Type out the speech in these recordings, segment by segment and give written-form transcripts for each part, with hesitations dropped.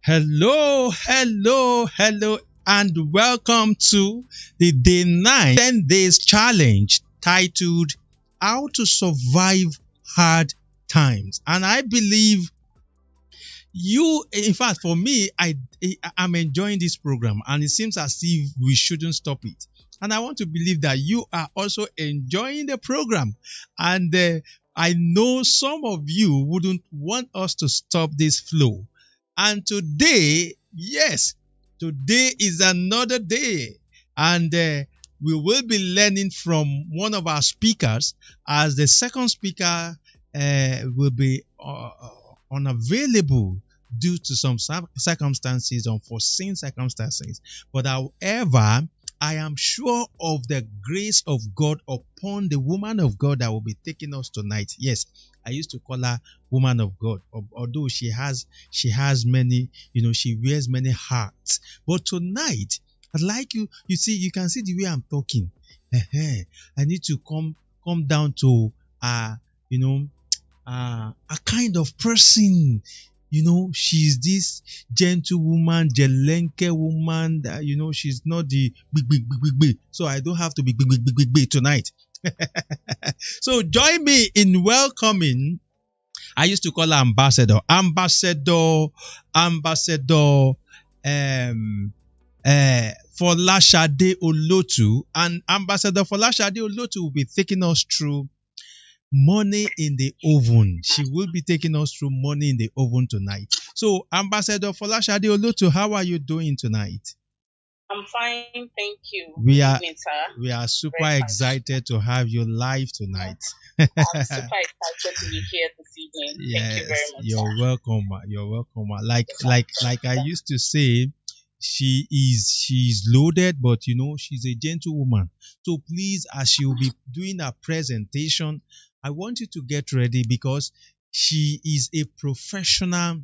Hello, hello, hello, and welcome to the day 9 10 days challenge titled How to Survive Hard Times. And I believe in fact, for me, I'm enjoying this program, and it seems as if we shouldn't stop it. And I want to believe that you are also enjoying the program. And I know some of you wouldn't want us to stop this flow. And today, yes, today is another day. And we will be learning from one of our speakers, as the second speaker will be unavailable due to some circumstances, unforeseen circumstances. But however, I am sure of the grace of God upon the woman of God that will be taking us tonight. Yes, I used to call her woman of God, although she has many, she wears many hats. But tonight, I'd like you see, you can see the way I'm talking. I need to come down to you know a kind of person. She's this gentle woman, jelenke woman that, she's not the big, big, big, big, big. So I don't have to be big, big, big, big, big tonight. So join me in welcoming, I used to call her Ambassador, Folashade Olotu. And Ambassador Folashade Olotu will be taking us through money in the oven. She will be taking us through money in the oven tonight. So, Ambassador Folashade Olotu, how are you doing tonight? I'm fine, thank you. We Good are evening, sir. we are super excited to have you live tonight. I'm super excited to be here this evening. Thank you very Yes, much, you're sir. welcome. You're welcome. Like I used to say, she's loaded, but she's a gentle woman. So please, as she'll be doing her presentation, I want you to get ready because she is a professional.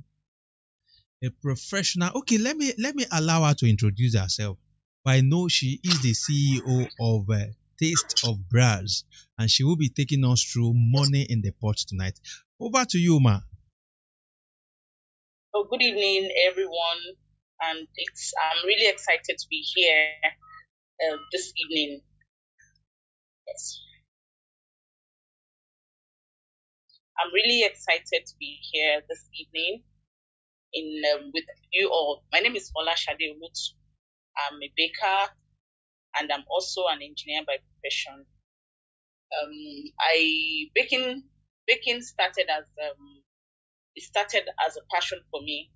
A professional. Okay, let me allow her to introduce herself. But I know she is the CEO of Taste of Bras, and she will be taking us through money in the pot tonight. Over to you, ma. So, good evening, everyone, and I'm really excited to be here this evening. Yes, I'm really excited to be here this evening with you all. My name is Folashade Olotu. I'm a baker, and I'm also an engineer by profession. Baking started as a passion for me.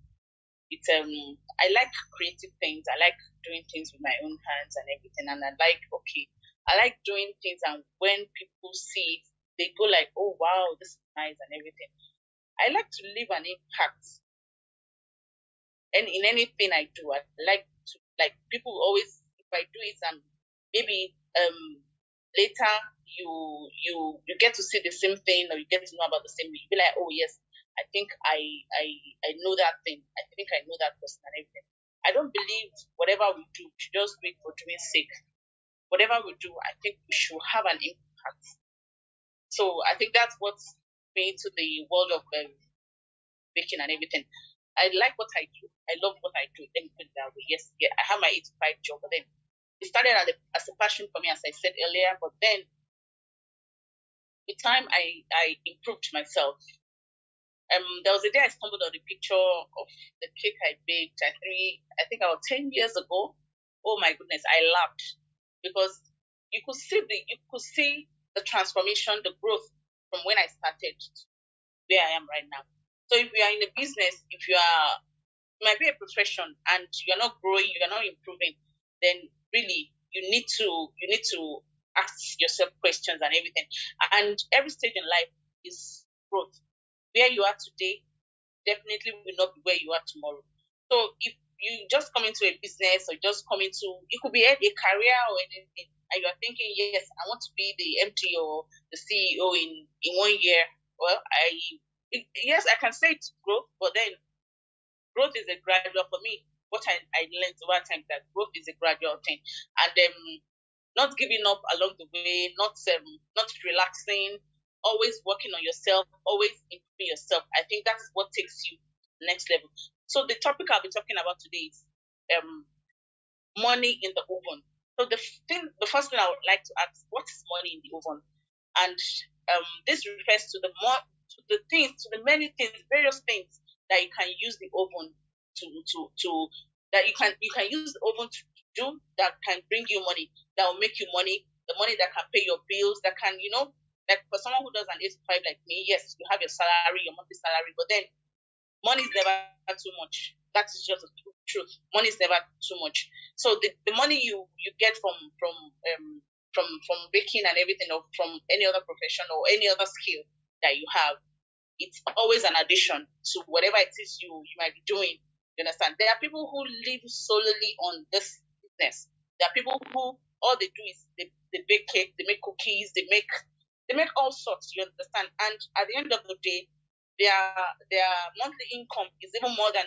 I like creative things. I like doing things with my own hands and everything. And I like doing things, and when people see it, they go like, "Oh wow, this is nice" and everything. I like to leave an impact, and in anything I do, I like to, like, people always, if I do it, and maybe later you get to see the same thing, or you get to know about the same thing. You be like, "Oh yes, I think I know that thing. I think I know that person and everything." I don't believe whatever we do, we should just do it for doing sake. Whatever we do, I think we should have an impact. So I think that's what's me to the world of baking and everything. I like what I do. I love what I do. Let me put it that way. Yes, yeah, I have my 8 to 5 job, but then it started as a passion for me, as I said earlier. But then, with time, I improved myself. There was a day I stumbled on the picture of the cake I baked. I think about 10 years ago. Oh my goodness, I laughed because you could see the transformation, the growth from when I started to where I am right now. So if you are in a business, if you are, it might be a profession, and you're not growing, you're not improving, then really you need to ask yourself questions and everything. And every stage in life is growth. Where you are today definitely will not be where you are tomorrow. So if you just come into a business, or just come into, it could be a career or anything, and you are thinking, yes, I want to be the MD or the CEO in 1 year. Well, yes, I can say it's growth, but then growth is a gradual for me. What I learned over time, that growth is a gradual thing, and not giving up along the way, not relaxing, always working on yourself, always improving yourself. I think that's what takes you next level. So the topic I'll be talking about today is um, money in the oven. So the first thing I would like to ask, what is money in the oven? And this refers to to the things, to the many things, various things that you can use the oven to that you can use the oven to do that can bring you money, that will make you money, the money that can pay your bills, that can, like for someone who does an 8 to 5 like me, yes, you have your salary, your monthly salary, but then money is never too much. That is just the truth. Money is never too much. So the money you get from baking and everything, or from any other profession or any other skill that you have, it's always an addition to whatever it is you might be doing. You understand? There are people who live solely on this business. There are people who all they do is they bake cake, they make cookies, they make all sorts. You understand? And at the end of the day, their monthly income is even more than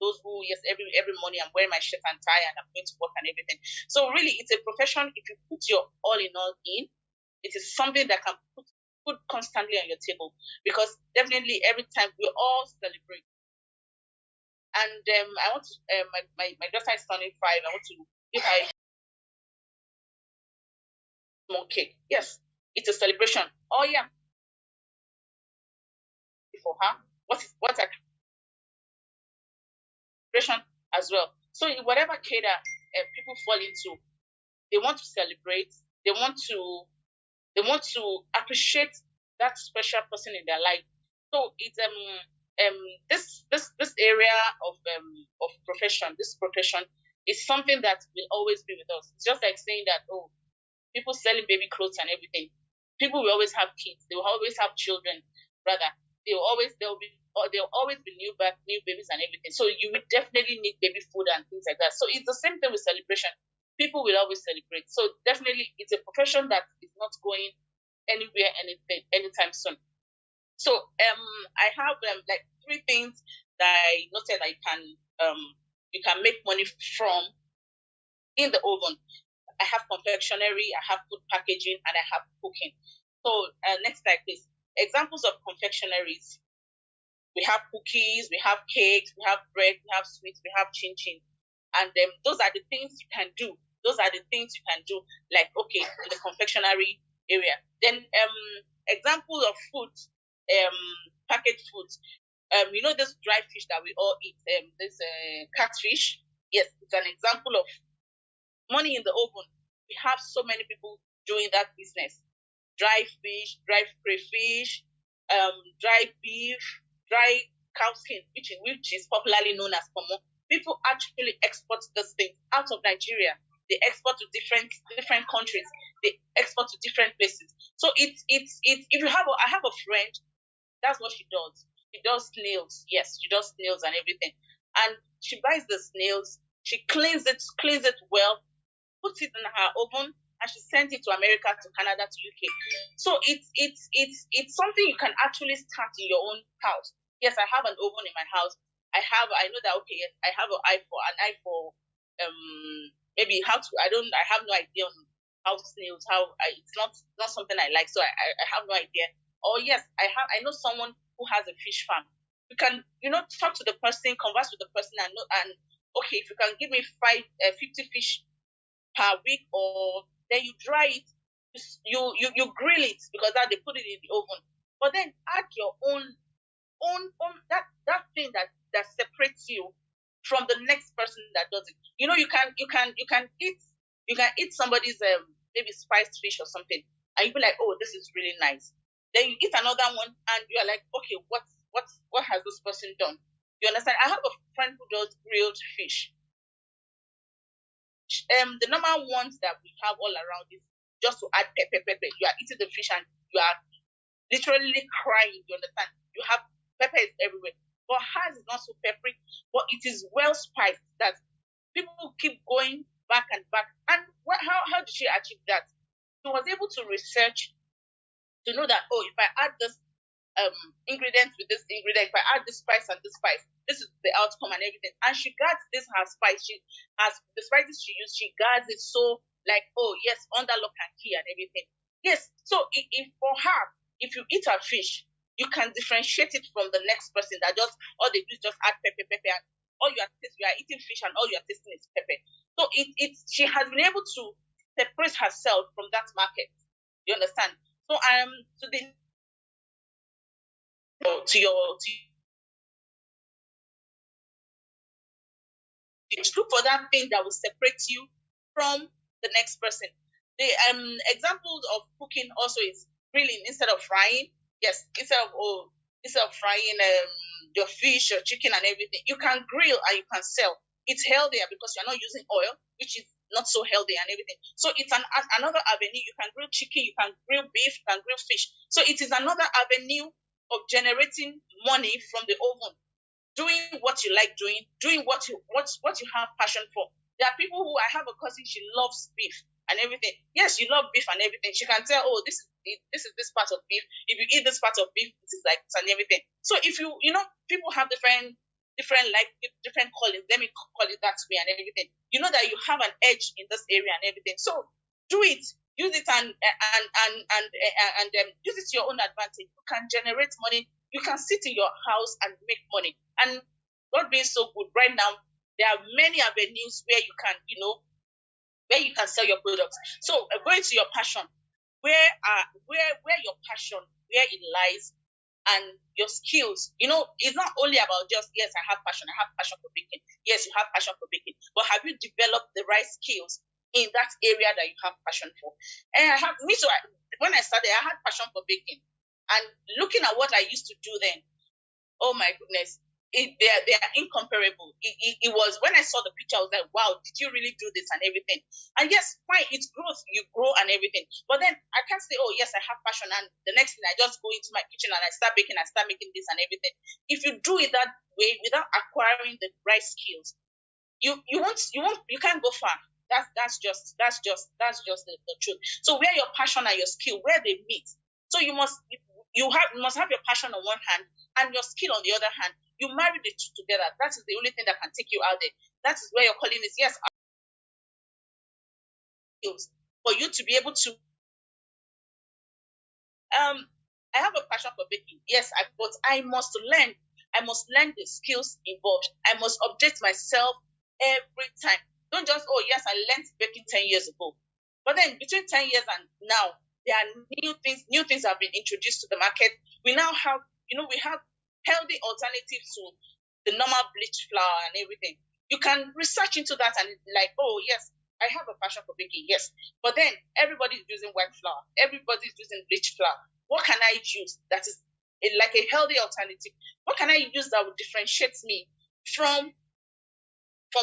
those who, yes, every morning I'm wearing my shirt and tie and I'm going to work and everything. So really, it's a profession. If you put your all in all in, it is something that can put food constantly on your table, because definitely every time we all celebrate. And I want to my daughter is turning 5. I want to give her a small cake. Yes, it's a celebration. Oh yeah, for her. What's a celebration as well? So in whatever cater people fall into, they want to celebrate. They want to appreciate that special person in their life. So it's this area of profession, this profession is something that will always be with us. It's just like saying that, oh, people selling baby clothes and everything. People will always have kids. They will always have children. Rather, there'll always be new babies and everything. So you will definitely need baby food and things like that. So it's the same thing with celebration. People will always celebrate. So definitely, it's a profession that is not going anywhere anytime soon. So I have like 3 things that I noted that you can make money from in the oven. I have confectionery, I have food packaging, and I have cooking. So next slide, please. Examples of confectionaries. We have cookies, we have cakes, we have bread, we have sweets, we have chin chin. And those are the things you can do. Those are the things you can do, like, okay, in the confectionery area. Then example of food, packaged foods. This dry fish that we all eat, this catfish. Yes, it's an example of money in the oven. We have so many people doing that business. Dry fish, dry crayfish, dry beef, dry cow skin, which is popularly known as pomo. People actually export this thing out of Nigeria. They export to different countries. They export to different places. So it's if you have I have a friend, that's what she does. She does snails. Yes, she does snails and everything. And she buys the snails. She cleans it well, puts it in her oven, and she sends it to America, to Canada, to UK. So it's something you can actually start in your own house. Yes, I have an oven in my house. I know that, okay, yes, I have an eye for maybe how to, I have no idea on how snails, it's not something I like, so I have no idea. Or yes, I know someone who has a fish farm. You can, talk to the person, converse with the person, and okay, if you can give me 50 fish per week, or then you dry it, you grill it, because that they put it in the oven. But then add your own that thing that separates you from the next person that does it. You can eat somebody's maybe spiced fish or something, and you be like, oh, this is really nice. Then you eat another one, and you are like, okay, what has this person done? You understand? I have a friend who does grilled fish. The normal ones that we have all around is just to add pepper. You are eating the fish and you are literally crying. You understand? You have pepper is everywhere. But hers is not so peppery, but it is well spiced that people keep going back and back. And how did she achieve that? She was able to research to know that, oh, if I add this ingredient with this ingredient, if I add this spice and this spice, this is the outcome and everything. And she guards this her spice. She has the spices she used, she guards it so, like, oh yes, under lock and key and everything. Yes. So if for her, if you eat her fish, You can differentiate it from the next person that just all they do is just add pepper, pepper, and all you are eating fish and all you are tasting is pepper. So she has been able to separate herself from that market. You understand? So to the to your to look for that thing that will separate you from the next person. The examples of cooking also is grilling instead of frying. Yes, instead of frying your fish, your chicken, and everything, you can grill and you can sell. It's healthier because you're not using oil, which is not so healthy and everything. So it's another avenue. You can grill chicken, you can grill beef, you can grill fish. So it is another avenue of generating money from the oven, doing what you like doing what you have passion for. There are people who, I have a cousin, she loves beef and everything. Yes, you love beef and everything. She can tell, oh, this is this part of beef. If you eat this part of beef, it is like this and everything. So if people have different different callings. Let me call it that way and everything. You know that you have an edge in this area and everything. So do it. Use it and use it to your own advantage. You can generate money. You can sit in your house and make money. And God being so good, right now there are many avenues where you can, where you can sell your products. So going to your passion, where your passion, where it lies, and your skills. It's not only about just, yes, I have passion for baking. Yes, you have passion for baking, but have you developed the right skills in that area that you have passion for? And when I started, I had passion for baking, and looking at what I used to do then, oh my goodness, they are incomparable. It was, when I saw the picture, I was like, wow, did you really do this and everything? And yes, fine, it's growth, you grow and everything. But then I can't say, oh yes, I have passion, and the next thing I just go into my kitchen and I start baking, I start making this and everything. If you do it that way without acquiring the right skills, you can't go far. That's just the truth. So where your passion and your skill, where they meet. So you must have your passion on one hand and your skill on the other hand. You marry the two together. That is the only thing that can take you out there. That is where your calling is. Yes, skills for you to be able to. I have a passion for baking. Yes, but I must learn. I must learn the skills involved. I must update myself every time. Don't just, oh yes, I learned baking 10 years ago. But then between 10 years and now, there are new things have been introduced to the market. We now have, we have healthy alternatives to the normal bleach flour and everything. You can research into that and like, oh yes, I have a passion for baking, yes. But then everybody's using white flour. Everybody's using bleach flour. What can I use that is like a healthy alternative? What can I use that would differentiate me from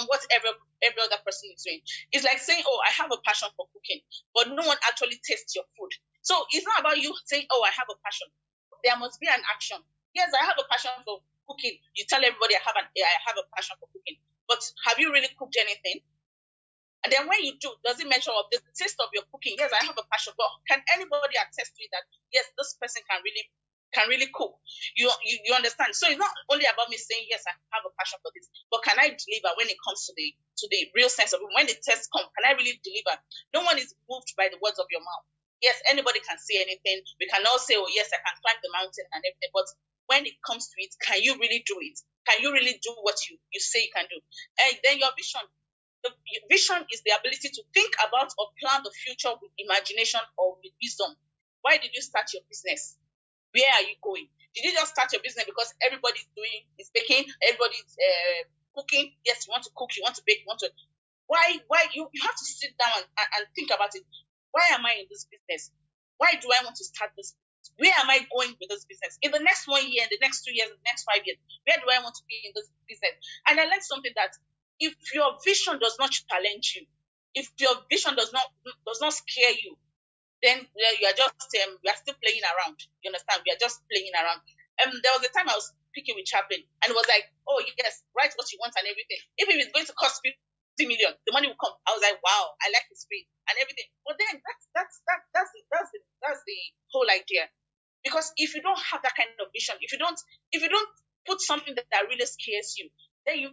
what every other person is doing? It's like saying, oh, I have a passion for cooking, but no one actually tastes your food. So it's not about you saying, oh, I have a passion. There must be an action. Yes, I have a passion for cooking. You tell everybody I have a passion for cooking, but have you really cooked anything? And then when you do, does it measure up the taste of your cooking? Yes, I have a passion, but can anybody attest to it that yes, this person can really cook? You understand? So it's not only about me saying yes, I have a passion for this, but can I deliver when it comes to the real sense of it? When the test comes, can I really deliver? No one is moved by the words of your mouth. Yes, anybody can say anything. We can all say, oh yes, I can climb the mountain and everything, but when it comes to it, can you really do it? Can you really do what you say you can do? And then your vision. The vision is the ability to think about or plan the future with imagination or with wisdom. Why did you start your business? Where are you going? Did you just start your business because everybody's baking, everybody's cooking? Yes, you want to cook, you want to bake, you want to. Why you have to sit down and think about it. Why am I in this business? Why do I want to start this business? Where am I going with this business? In the next 1 year, in the next 2 years, in the next 5 years, where do I want to be in this business? And I learned something that if your vision does not challenge you, if your vision does not scare you, then you are just we are still playing around. You understand? We are just playing around. There was a time I was speaking with Chaplain, and it was like, oh yes, write what you want and everything. Even if it's going to cost 50 million, the money will come. I was like, wow, I like the spirit and everything. But then that's the whole idea. Because if you don't have that kind of vision, if you don't put something that really scares you, then you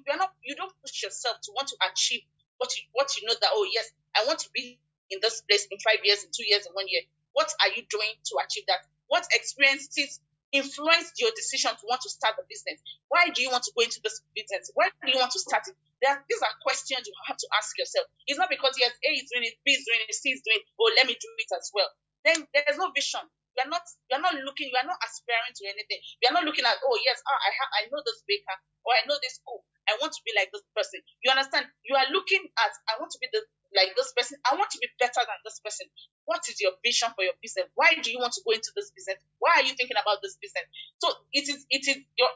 don't push yourself to want to achieve what you know that, oh yes, I want to be in this place in 5 years, in 2 years, in 1 year. What are you doing to achieve that? What experiences influenced your decision to want to start the business? Why do you want to go into this business? Why do you want to start it? These are questions you have to ask yourself. It's not because yes, A is doing it, B is doing it, C is doing it, oh, let me do it as well. Then there's no vision. You're not looking, you're not aspiring to anything. You're not looking at, oh yes, I know this baker, or I know this cook. I want to be like this person. You understand? You are looking at, I want to be like this person. I want to be better than this person. What is your vision for your business? Why do you want to go into this business? Why are you thinking about this business? So it is your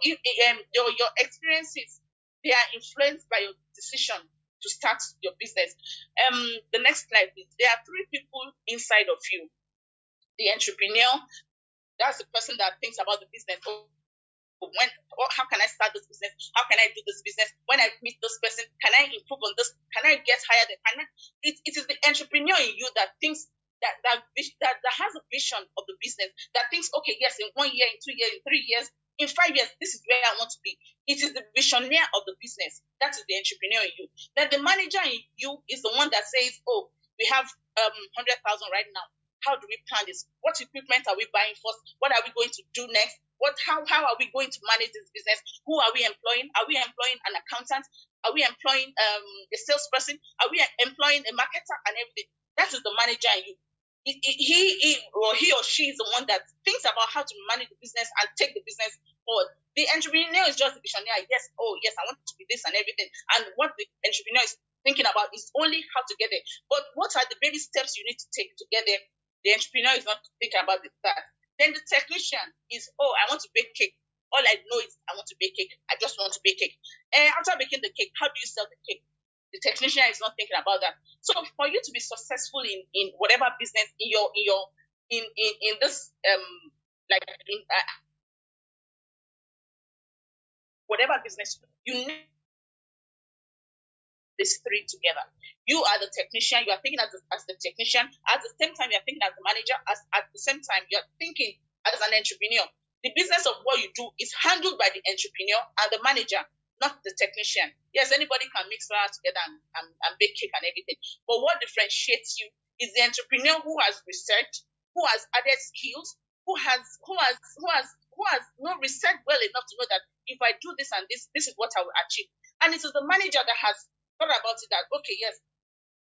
experiences. They are influenced by your decision to start your business. The next slide, please. There are three people inside of you. The entrepreneur, that's the person that thinks about the business. How can I start this business? How can I do this business? When I meet this person, can I improve on this? Can I get higher? It is the entrepreneur in you that thinks that has a vision of the business, that thinks, okay, yes, in 1 year, in 2 years, in 3 years, in 5 years, this is where I want to be. It is the visionary of the business. That is the entrepreneur in you. Then the manager in you is the one that says, oh, we have 100,000 right now. How do we plan this? What equipment are we buying first? What are we going to do next? How are we going to manage this business? Who are we employing? Are we employing an accountant? Are we employing a salesperson? Are we employing a marketer and everything? That is the manager in you. He or she is the one that thinks about how to manage the business and take the business forward. The entrepreneur is just the visionary. Yes, I want to be this and everything. And what the entrepreneur is thinking about is only how to get there. But what are the baby steps you need to take to get there? The entrepreneur is not thinking about that. Then the technician is, I want to bake cake. All I know is I want to bake cake. I just want to bake cake. After baking the cake, how do you sell the cake? The technician is not thinking about that. So for you to be successful in whatever business in this whatever business, you need these three together. You are the technician. You are thinking as the technician. At the same time, you are thinking as the manager. At the same time, you are thinking as an entrepreneur. The business of what you do is handled by the entrepreneur and the manager, not the technician. Yes, anybody can mix flour together and bake cake and everything. But what differentiates you is the entrepreneur who has researched, who has added skills, who has not researched well enough to know that if I do this and this is what I will achieve. And it is the manager that has thought about it that, okay, yes,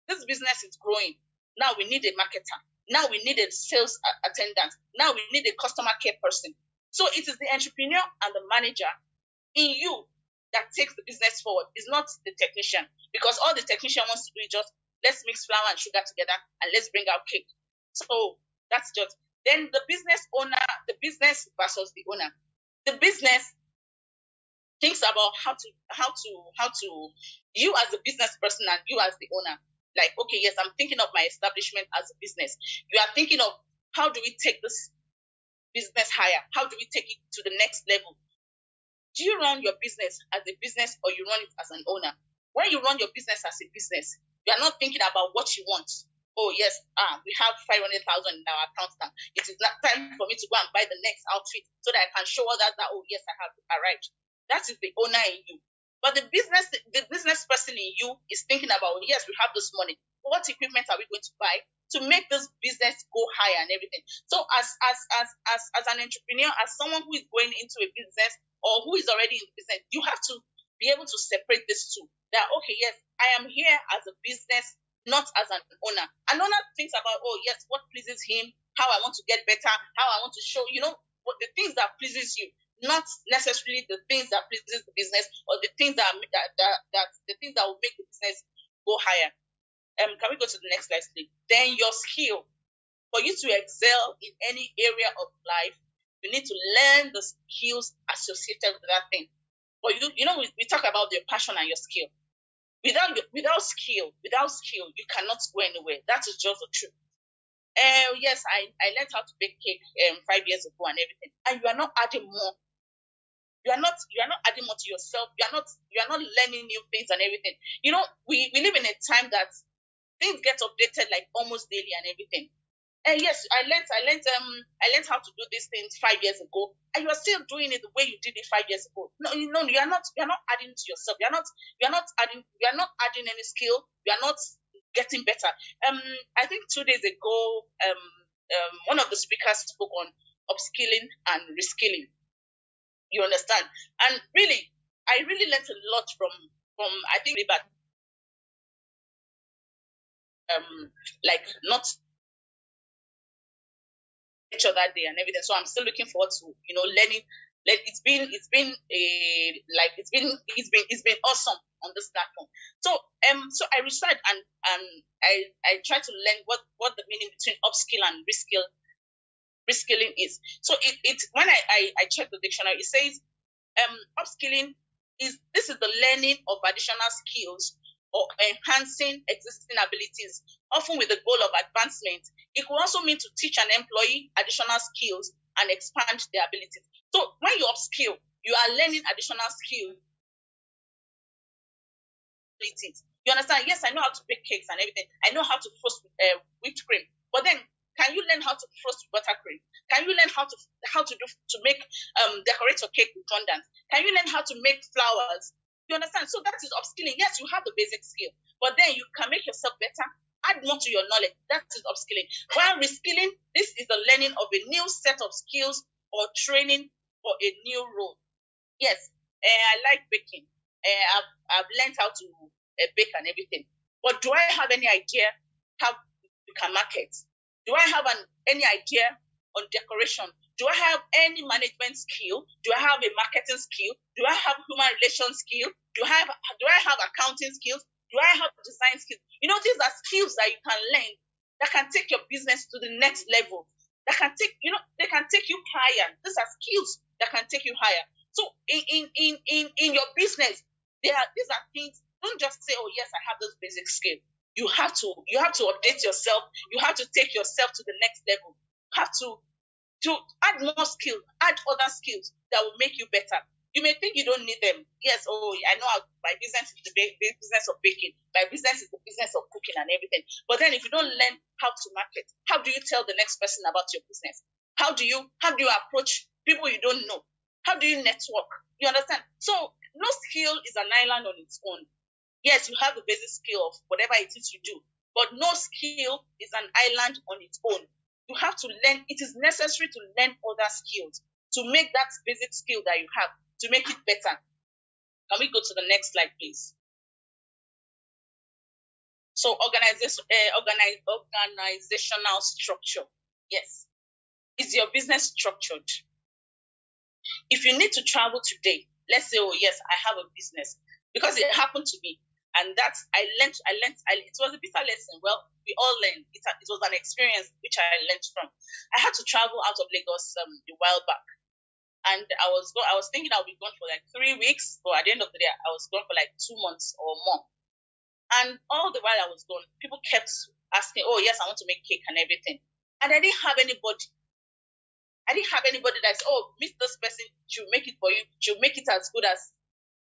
this business is growing. Now we need a marketer. Now we need a sales attendant. Now we need a customer care person. So it is the entrepreneur and the manager in you that takes the business forward. It's not the technician, because all the technician wants to do is just, let's mix flour and sugar together and let's bring out cake. So that's just, then the business owner, the business versus the owner. The business thinks about how to you as a business person and you as the owner. Like, okay, yes, I'm thinking of my establishment as a business. You are thinking of how do we take this business higher? How do we take it to the next level? Do you run your business as a business or you run it as an owner? When you run your business as a business, you are not thinking about what you want. Oh, yes, we have 500,000 in our account now. It is not time for me to go and buy the next outfit so that I can show others that, oh, yes, I have arrived. That is the owner in you. But the business person in you is thinking about, yes, we have this money. What equipment are we going to buy to make this business go higher and everything? So as an entrepreneur, as someone who is going into a business or who is already in the business, you have to be able to separate these two. That, okay, yes, I am here as a business, not as an owner. An owner thinks about, oh, yes, what pleases him, how I want to get better, how I want to show, what the things that pleases you. Not necessarily the things that pleases the business or the things that the things that will make the business go higher. Can we go to the next slide, please? Then your skill. For you to excel in any area of life, you need to learn the skills associated with that thing. But we talk about your passion and your skill. Without skill, you cannot go anywhere. That is just the truth. Yes, I learned how to bake cake 5 years ago and everything, and you are not adding more. You are not adding more to yourself. You are not learning new things and everything. We live in a time that things get updated like almost daily and everything. And yes, I learned how to do these things 5 years ago, and you are still doing it the way you did it 5 years ago. No, you are not adding to yourself. You are not adding any skill. You are not getting better. I think 2 days ago, one of the speakers spoke on upskilling and reskilling. You understand? And really, I really learned a lot from I think about like not lecture that day and everything. So I'm still looking forward to learning. Like it's been awesome on this platform. So I researched and I try to learn what the meaning between upskill and reskilling is. So it when I check the dictionary, it says upskilling is the learning of additional skills or enhancing existing abilities, often with the goal of advancement. It could also mean to teach an employee additional skills and expand their abilities. So when you upskill, you are learning additional skills. You understand? Yes, I know how to bake cakes and everything. I know how to frost whipped cream. But then, can you learn how to frost buttercream? Can you learn how to make decorate your cake with fondant? Can you learn how to make flowers? You understand? So that is upskilling. Yes, you have the basic skill, but then you can make yourself better. Add more to your knowledge. That is upskilling. While reskilling, this is the learning of a new set of skills or training for a new role. Yes, I like baking. I've learned how to bake and everything. But do I have any idea how you can market? Do I have any idea on decoration? Do I have any management skill? Do I have a marketing skill? Do I have human relations skill? Do I have accounting skills? Do I have design skills? These are skills that you can learn that can take your business to the next level. That can they can take you higher. These are skills that can take you higher. So in your business, these are things. Don't just say, oh yes, I have this basic skill. You have to update yourself. You have to take yourself to the next level. You have to add more skills, add other skills that will make you better. You may think you don't need them. Yes, I know my business is the business of baking. My business is the business of cooking and everything. But then if you don't learn how to market, how do you tell the next person about your business? How do you approach people you don't know? How do you network? You understand? So no skill is an island on its own. Yes, you have the basic skill of whatever it is you do, but no skill is an island on its own. You have to learn. It is necessary to learn other skills to make that basic skill that you have, to make it better. Can we go to the next slide, please? So organizational structure. Yes. Is your business structured? If you need to travel today, let's say, oh yes, I have a business, because it happened to me. And that's, I learned, it was a bitter lesson. Well, we all learned. It was an experience which I learned from. I had to travel out of Lagos a while back. And I was thinking I would be gone for like 3 weeks, but at the end of the day, I was gone for like 2 months or more. And all the while I was gone, people kept asking, oh yes, I want to make cake and everything. And I didn't have anybody. That said, oh, meet this person, she'll make it for you. She'll make it as good as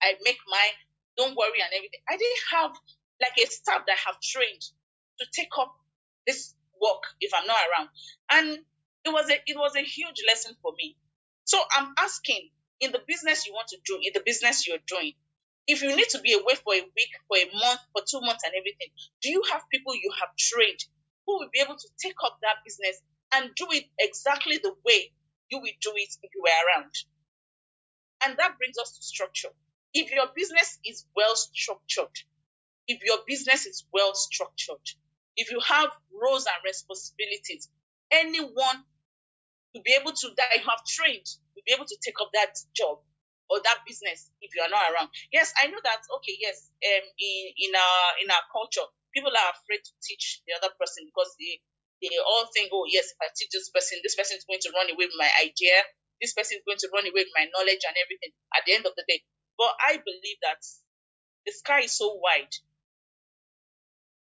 I make mine. Don't worry and everything. I didn't have like a staff that have trained to take up this work if I'm not around. And it was a huge lesson for me. So I'm asking, in the business you want to do, in the business you're doing, if you need to be away for a week, for a month, for 2 months and everything, do you have people you have trained who will be able to take up that business and do it exactly the way you will do it if you were around? And that brings us to structure. If your business is well structured, if you have roles and responsibilities, anyone will be able to, that you have trained, will be able to take up that job or that business if you are not around. Yes, I know that, okay, yes, in our culture, people are afraid to teach the other person because they all think, oh yes, if I teach this person is going to run away with my idea, this person is going to run away with my knowledge and everything at the end of the day. But I believe that the sky is so wide.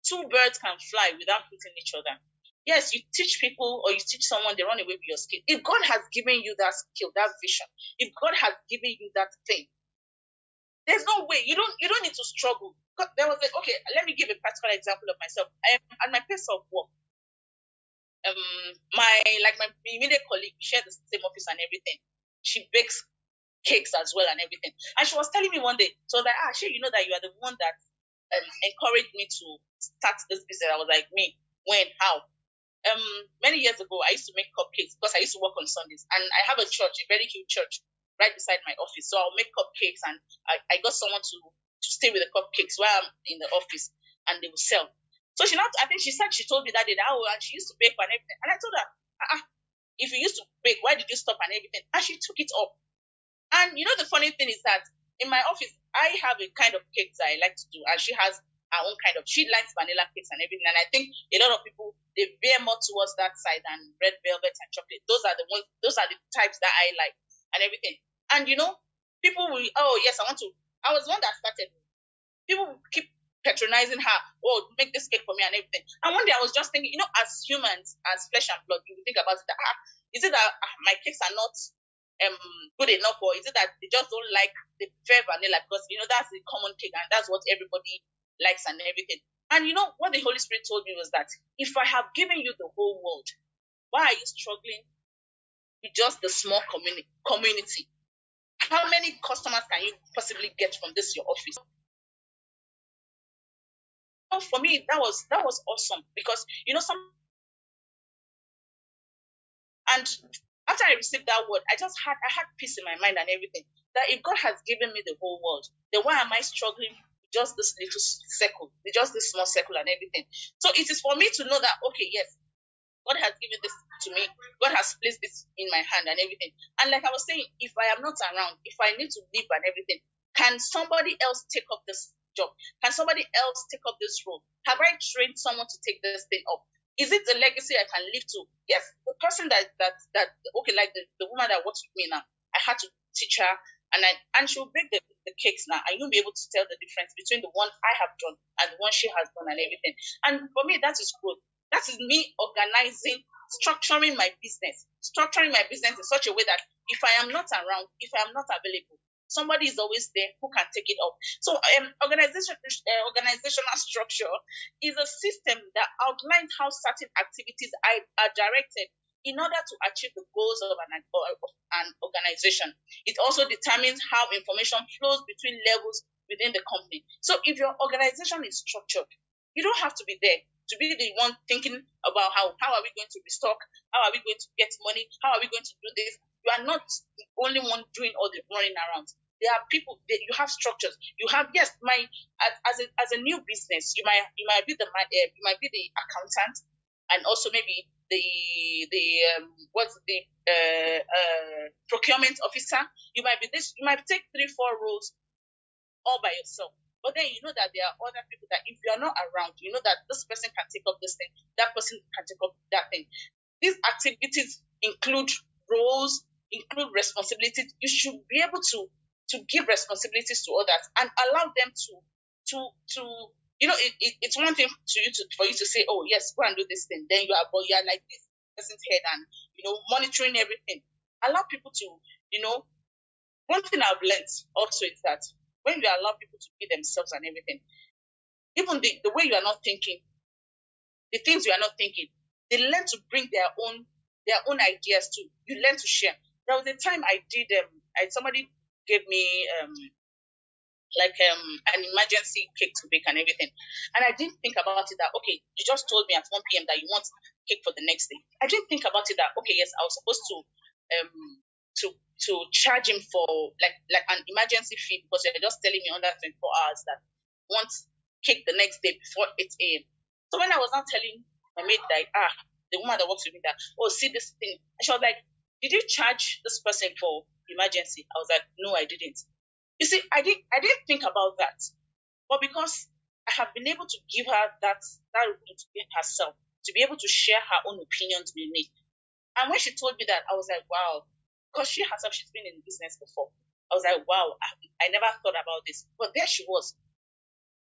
2 birds can fly without hitting each other. Yes, you teach people or you teach someone, they run away with your skill. If God has given you that skill, that vision, if God has given you that thing, there's no way. You don't need to struggle. Let me give a practical example of myself. I am at my place of work. My immediate colleague, we share the same office and everything. She bakes cakes as well and everything. And she was telling me one day, so that sure, you know that you are the one that encouraged me to start this business. I was like, me, when, how? Many years ago, I used to make cupcakes because I used to work on Sundays, and I have a church, a very huge church, right beside my office. So I'll make cupcakes, and I got someone to stay with the cupcakes while I'm in the office, and they will sell. So I think she said she told me that day that and she used to bake and everything, and I told her, if you used to bake, why did you stop and everything? And she took it up. And the funny thing is that in my office, I have a kind of cake that I like to do, and she has her own kind of. She likes vanilla cakes and everything, and I think a lot of people they veer more towards that side than red velvet and chocolate. Those are the ones. Those are the types that I like and everything. And people will. Oh yes, I want to. I was the one that started. People will keep patronizing her. Oh, make this cake for me and everything. And one day I was just thinking, as humans, as flesh and blood, you think about it. Is it that my cakes are not good enough, or is it that they just don't like the fair vanilla because that's the common cake and that's what everybody likes and everything. And what the Holy Spirit told me was that if I have given you the whole world, why are you struggling with just the small community? How many customers can you possibly get from this your office? For me, that was awesome because some. And after I received that word, I had peace in my mind and everything. That if God has given me the whole world, then why am I struggling with just this little circle, with just this small circle and everything? So it is for me to know that okay, yes, God has given this to me. God has placed this in my hand and everything. And like I was saying, if I am not around, if I need to leave and everything, can somebody else take up this job? Can somebody else take up this role? Have I trained someone to take this thing up? Is it the legacy I can leave to? Yes, the person that okay, like the woman that works with me now, I had to teach her, and she'll bake the cakes now, and you'll be able to tell the difference between the one I have done and the one she has done and everything. And for me, that is growth. That is me organizing, structuring my business in such a way that if I am not around, if I am not available, somebody is always there who can take it up. So organizational structure is a system that outlines how certain activities are directed in order to achieve the goals of an organization. It also determines how information flows between levels within the company. So if your organization is structured, you don't have to be there to be the one thinking about how are we going to restock, how are we going to get money, how are we going to do this. You are not the only one doing all the running around. There are people. You have structures. You have yes. As a new business, you might be the accountant, and also maybe the what's the procurement officer. You might be this. You might take 3-4 roles all by yourself. But then you know that there are other people that if you are not around, you know that this person can take up this thing, that person can take up that thing. These activities include roles, include responsibilities. You should be able to give responsibilities to others and allow them to it's one thing for you to say, oh yes, go and do this thing. Then you are like this person's head and monitoring everything. Allow people to one thing I've learned also is that when you allow people to be themselves and everything, even the way you are not thinking, the things you are not thinking, they learn to bring their own ideas too. You learn to share. There was a time I did somebody gave me an emergency cake to bake and everything, and I didn't think about it that okay, you just told me at 1 p.m. that you want cake for the next day. I didn't think about it that okay, yes, I was supposed to charge him for like an emergency fee because they're just telling me under 24 hours that want cake the next day before 8 a.m. So when I was not telling my maid that the woman that works with me that see this thing, and she was like, did you charge this person for emergency? I was like, no, I didn't. You see, I didn't think about that, but because I have been able to give her that room to be herself, to be able to share her own opinions with me, and when she told me that, I was like, wow. Because she herself, she's been in business before. I was like, wow, I never thought about this. But there she was.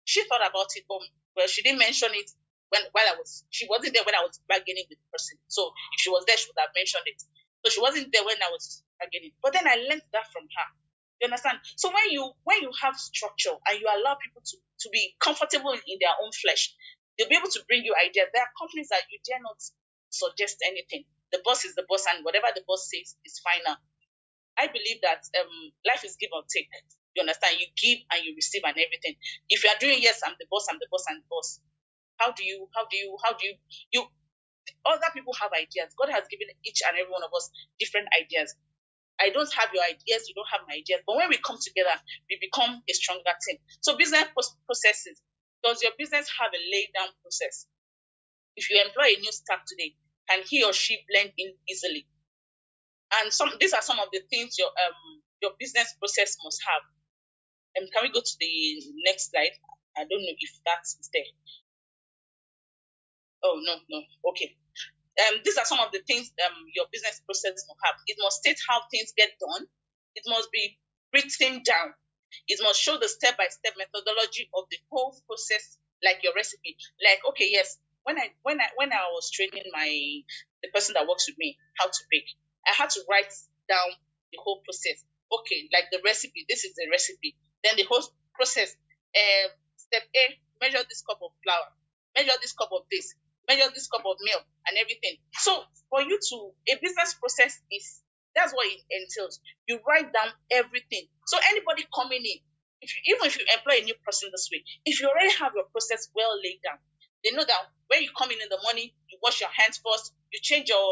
She thought about it, but well, she didn't mention it she wasn't there when I was bargaining with the person. So if she was there, she would have mentioned it. So she wasn't there when I was bargaining. But then I learned that from her. You understand? So when you have structure and you allow people to be comfortable in their own flesh, they'll be able to bring you ideas. There are companies that you dare not suggest anything. The boss is the boss, and whatever the boss says is final. I believe that life is give or take. You understand? You give and you receive and everything. If you are doing yes, I'm the boss, I'm the boss, I'm the boss. How do you Other people have ideas. God has given each and every one of us different ideas. I don't have your ideas, you don't have my ideas. But when we come together, we become a stronger team. So business processes. Does your business have a laid down process? If you employ a new staff today, can he or she blend in easily? And these are some of the things your business process must have. Can we go to the next slide? I don't know if that's there. Oh no. Okay. These are some of the things your business process must have. It must state how things get done. It must be written down. It must show the step-by-step methodology of the whole process, like your recipe. Like, okay, yes, when I was training the person that works with me how to bake, I had to write down the whole process. Okay, like the recipe. This is the recipe. Then the whole process. Step A: measure this cup of flour. Measure this cup of this. Measure this cup of milk and everything. So for you a business process that's what it entails. You write down everything. So anybody coming in, even if you employ a new person this way, if you already have your process well laid down, they know that when you come in the morning, you wash your hands first, you change your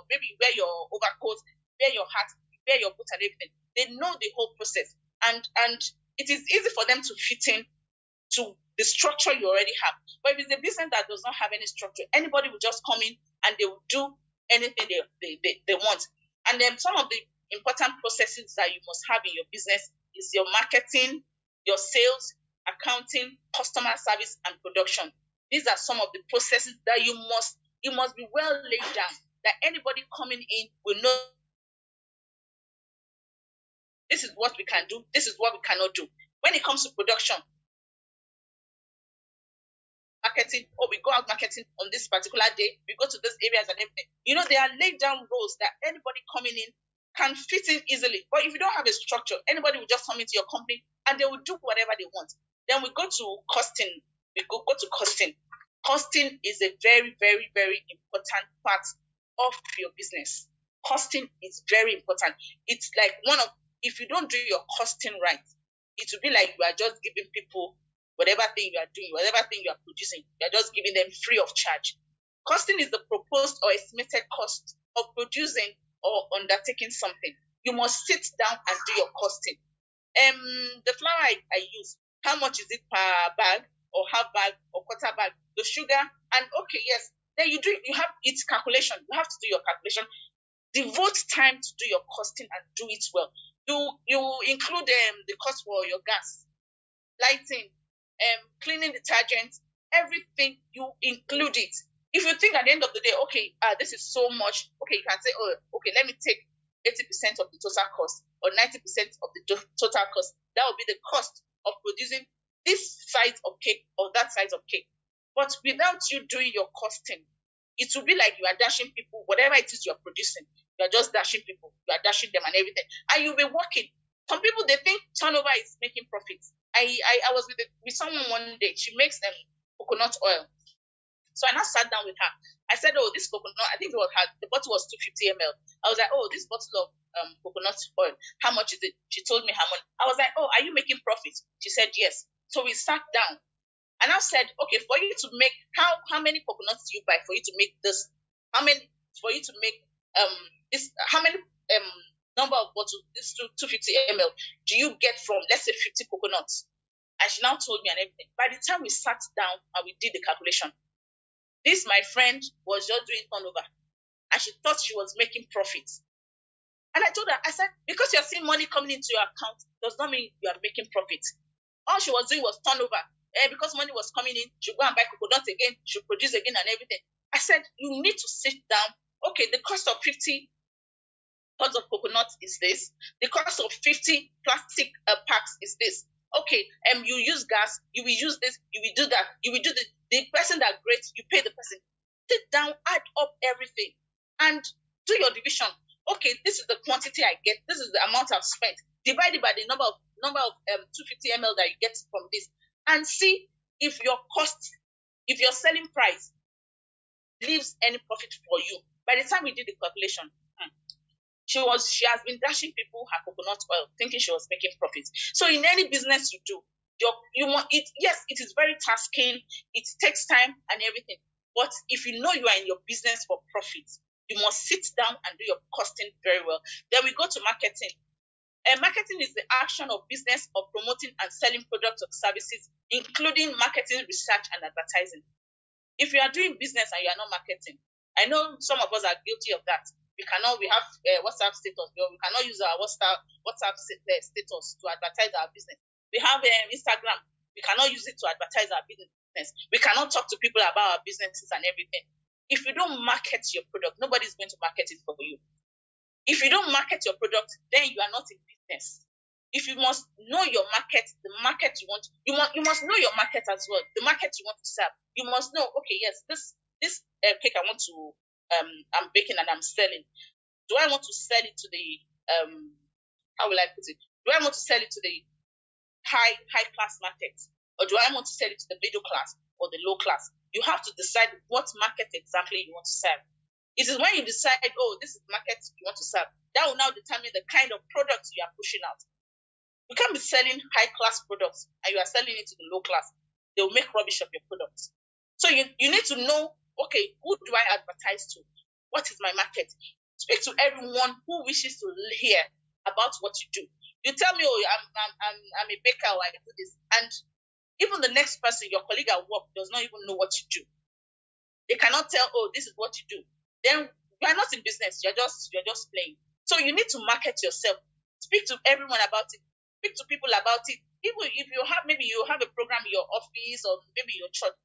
maybe you wear your overcoat, wear your hat, wear your boots and everything. They know the whole process, and it is easy for them to fit in to the structure you already have. But if it's a business that does not have any structure, anybody will just come in and they will do anything they want. And then some of the important processes that you must have in your business is your marketing, your sales, accounting, customer service, and production. These are some of the processes that you must be well laid down, that anybody coming in will know this is what we can do, this is what we cannot do. When it comes to production, marketing, we go out marketing on this particular day, we go to these areas and everything. They are laid down roles that anybody coming in can fit in easily. But if you don't have a structure, anybody will just come into your company and they will do whatever they want. Then we go to costing. We go to costing. Costing is a very, very, very important part of your business. Costing is very important. It's like if you don't do your costing right, it will be like you are just giving people whatever thing you are doing, whatever thing you are producing, you are just giving them free of charge. Costing is the proposed or estimated cost of producing or undertaking something. You must sit down and do your costing. The flour I use, how much is it per bag or half bag or quarter bag? The sugar, and okay, yes. Then you have its calculation. You have to do your calculation. Devote time to do your costing and do it well. You include the cost for your gas, lighting, cleaning detergent, everything, you include it. If you think at the end of the day, okay, this is so much, okay, you can say, oh, okay, let me take 80% of the total cost or 90% of the total cost. That will be the cost of producing this size of cake or that size of cake. But without you doing your costing, it will be like you are dashing people, whatever it is you are producing, you are just dashing people, you are dashing them and everything. And you'll be working. Some people, they think turnover is making profits. I was with someone one day. She makes coconut oil. So I now sat down with her. I said, oh, this coconut, I think the bottle was 250 ml. I was like, oh, this bottle of coconut oil, how much is it? She told me how much. I was like, oh, are you making profits? She said, yes. So we sat down. And I said, okay, for you to make, how many coconuts do you buy for you to make this? How many, for you to make this, how many number of bottles, this 250 ml, do you get from, let's say, 50 coconuts? And she now told me and everything. By the time we sat down and we did the calculation, this, my friend, was just doing turnover. And she thought she was making profits. And I told her, I said, because you're seeing money coming into your account does not mean you are making profits. All she was doing was turnover. Because money was coming in, she'll go and buy coconuts again, she'll produce again and everything. I said, you need to sit down. Okay, the cost of 50 tons of coconuts is this. The cost of 50 plastic packs is this. Okay, you use gas, you will use this, you will do that, you will do the person that grades, you pay the person. Sit down, add up everything, and do your division. Okay, this is the quantity I get, this is the amount I've spent. Divide it by the number of 250 ml that you get from this. And see if your selling price leaves any profit for you. By the time we did the calculation, she has been dashing people her coconut oil, thinking she was making profits. So in any business you do, it is very tasking, it takes time and everything. But if you know you are in your business for profit, you must sit down and do your costing very well. Then we go to marketing. And marketing is the action of business of promoting and selling products or services, including marketing, research, and advertising. If you are doing business and you are not marketing, I know some of us are guilty of that. We have WhatsApp status, but we cannot use our WhatsApp status to advertise our business. We have Instagram, we cannot use it to advertise our business. We cannot talk to people about our businesses and everything. If you don't market your product, nobody's going to market it for you. If you don't market your product, then you are not in business. If you must know your market, the market you must know your market as well. The market you want to serve. You must know, okay, yes, this cake I want to I'm baking and I'm selling. Do I want to sell it to the how will I put it? Do I want to sell it to the high class market, or do I want to sell it to the middle class or the low class? You have to decide what market exactly you want to serve. It is when you decide, oh, this is the market you want to serve, that will now determine the kind of products you are pushing out. You can't be selling high class products and you are selling it to the low class. They will make rubbish of your products. So you need to know, okay, who do I advertise to? What is my market? Speak to everyone who wishes to hear about what you do. You tell me, oh, I'm a baker, or I do this, and even the next person, your colleague at work, does not even know what you do. They cannot tell, oh, this is what you do. Then you are not in business. You're just playing. So you need to market yourself. Speak to everyone about it. Speak to people about it. Even if you have a program in your office or maybe your church,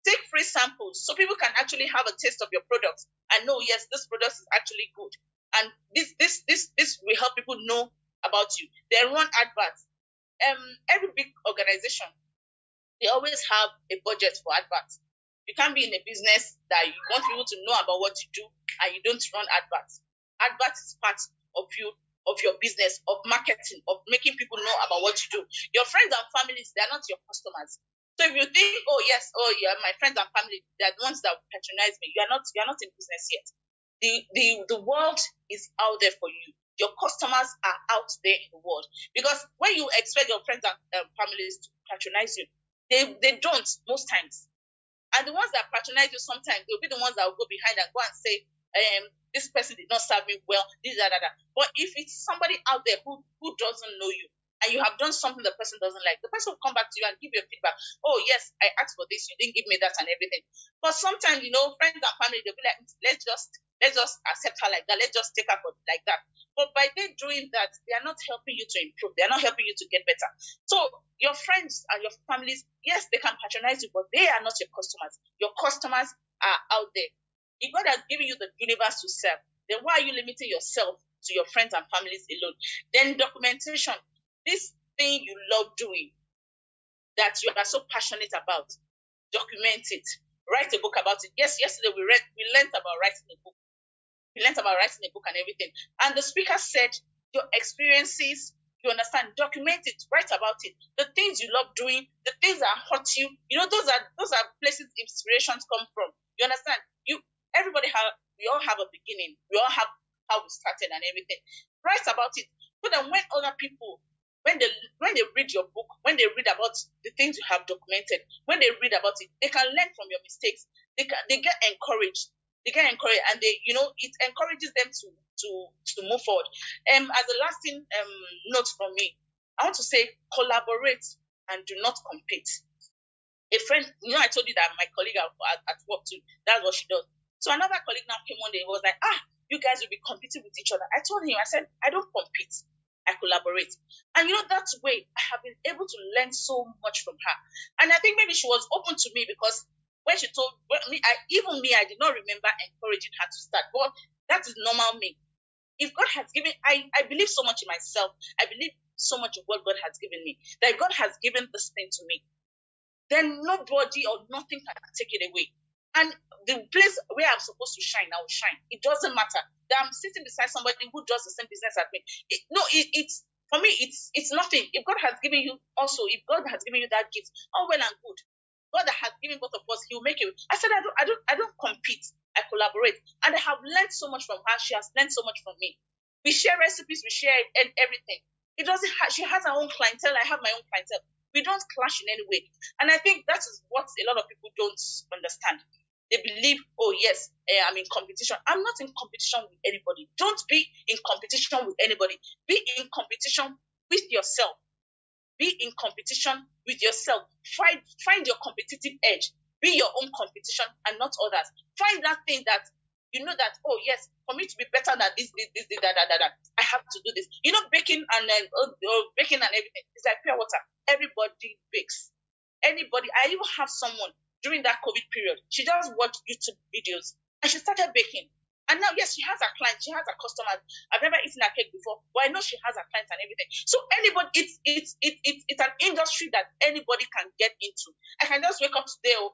take free samples so people can actually have a taste of your products and know, yes, this product is actually good. And this will help people know about you. They run adverts. Every big organization, they always have a budget for adverts. You can't be in a business that you want people to know about what you do and you don't run adverts. Adverts is part of your business, of marketing, of making people know about what you do. Your friends and families, they're not your customers. So if you think, oh yes, oh yeah, my friends and family, they're the ones that patronize me, you're not in business yet. The world is out there for you. Your customers are out there in the world. Because when you expect your friends and families to patronize you, they don't most times. And the ones that patronize you sometimes, they'll be the ones that will go behind and go and say, this person did not serve me well, this, that, that, that. But if it's somebody out there who doesn't know you, and you have done something the person doesn't like, the person will come back to you and give you a feedback. Oh, yes, I asked for this, you didn't give me that and everything. But sometimes, friends and family, they'll be like, let's just accept her like that. Let's just take her for like that. But by them doing that, they are not helping you to improve. They are not helping you to get better. So your friends and your families, yes, they can patronize you, but they are not your customers. Your customers are out there. If God has given you the universe to serve, then why are you limiting yourself to your friends and families alone? Then documentation, this thing you love doing, that you are so passionate about, document it. Write a book about it. Yes, yesterday we learned about writing a book. We learned about writing a book and everything. And the speaker said, your experiences, you understand, document it, write about it. The things you love doing, the things that hurt you, those are places inspirations come from. You understand? We all have a beginning. We all have how we started and everything. Write about it. So that when other people, when they read your book, when they read about the things you have documented, when they read about it, they can learn from your mistakes. They get encouraged. They get encouraged, and it encourages them to move forward. As a lasting note from me, I want to say collaborate and do not compete. A friend, I told you that my colleague at work too, that's what she does. So another colleague now came one day and was like, you guys will be competing with each other. I told him, I said, I don't compete. I collaborate. And that way, I have been able to learn so much from her. And I think maybe she was open to me because when she told me, I did not remember encouraging her to start. But that is normal me. If God has given, I believe so much in myself. I believe so much of what God has given me. That God has given this thing to me. Then nobody or nothing can take it away. And the place where I'm supposed to shine, I will shine. It doesn't matter that I'm sitting beside somebody who does the same business as me. It's for me, it's nothing. If God has given you that gift, all well and good. God that has given both of us, He will make it. I said, I don't compete. I collaborate, and I have learned so much from her. She has learned so much from me. We share recipes, we share everything. She has her own clientele. I have my own clientele. We don't clash in any way, and I think that is what a lot of people don't understand. They believe, oh yes, I'm in competition. I'm not in competition with anybody. Don't be in competition with anybody. Be in competition with yourself. Be in competition with yourself. Find your competitive edge. Be your own competition and not others. Find that thing that you know that, oh yes, for me to be better than this, that, I have to do this. You know, baking and baking and everything. It's like pure water. Everybody bakes. Anybody. I even have someone during that COVID period. She just watched YouTube videos and she started baking. And now, yes, she has her clients, she has her customers. I've never eaten a cake before, but I know she has her clients and everything. So anybody, it's an industry that anybody can get into. I can just wake up today, oh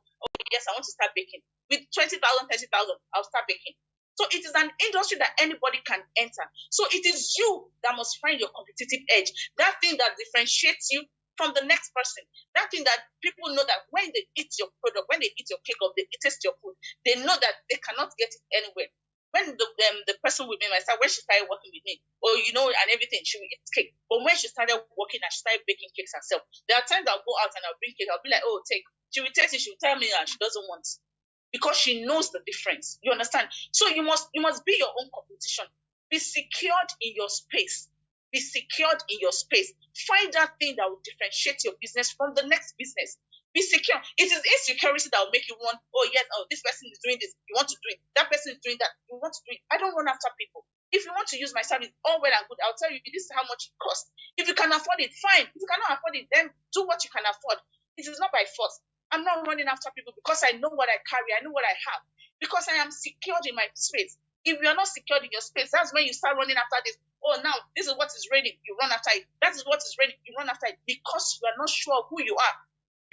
yes, I want to start baking. With 20,000, 30,000, I'll start baking. So it is an industry that anybody can enter. So it is you that must find your competitive edge, that thing that differentiates you from the next person. That thing that people know that when they eat your product, when they eat your cake or they taste your food, they know that they cannot get it anywhere. When the person with me, myself, when she started working with me, oh, you know, and everything, she would eat cake. But when she started working and she started baking cakes herself, there are times I'll go out and I'll bring cake. I'll be like, oh, take. She will taste it. She will tell me that she doesn't want it because she knows the difference. You understand? So you must be your own competition. Be secured in your space. Be secured in your space. Find that thing that will differentiate your business from the next business. Be secure. It is insecurity that will make you want, oh yes, oh, this person is doing this, you want to do it. That person is doing that, you want to do it. I don't run after people. If you want to use my service, all well and good, I'll tell you this is how much it costs. If you can afford it, fine. If you cannot afford it, then do what you can afford. It is not by force. I'm not running after people because I know what I carry, I know what I have. Because I am secured in my space. If you're not secured in your space, that's when you start running after this. Oh, now this is what is ready, you run after it. That is what is ready, you run after it because you are not sure of who you are.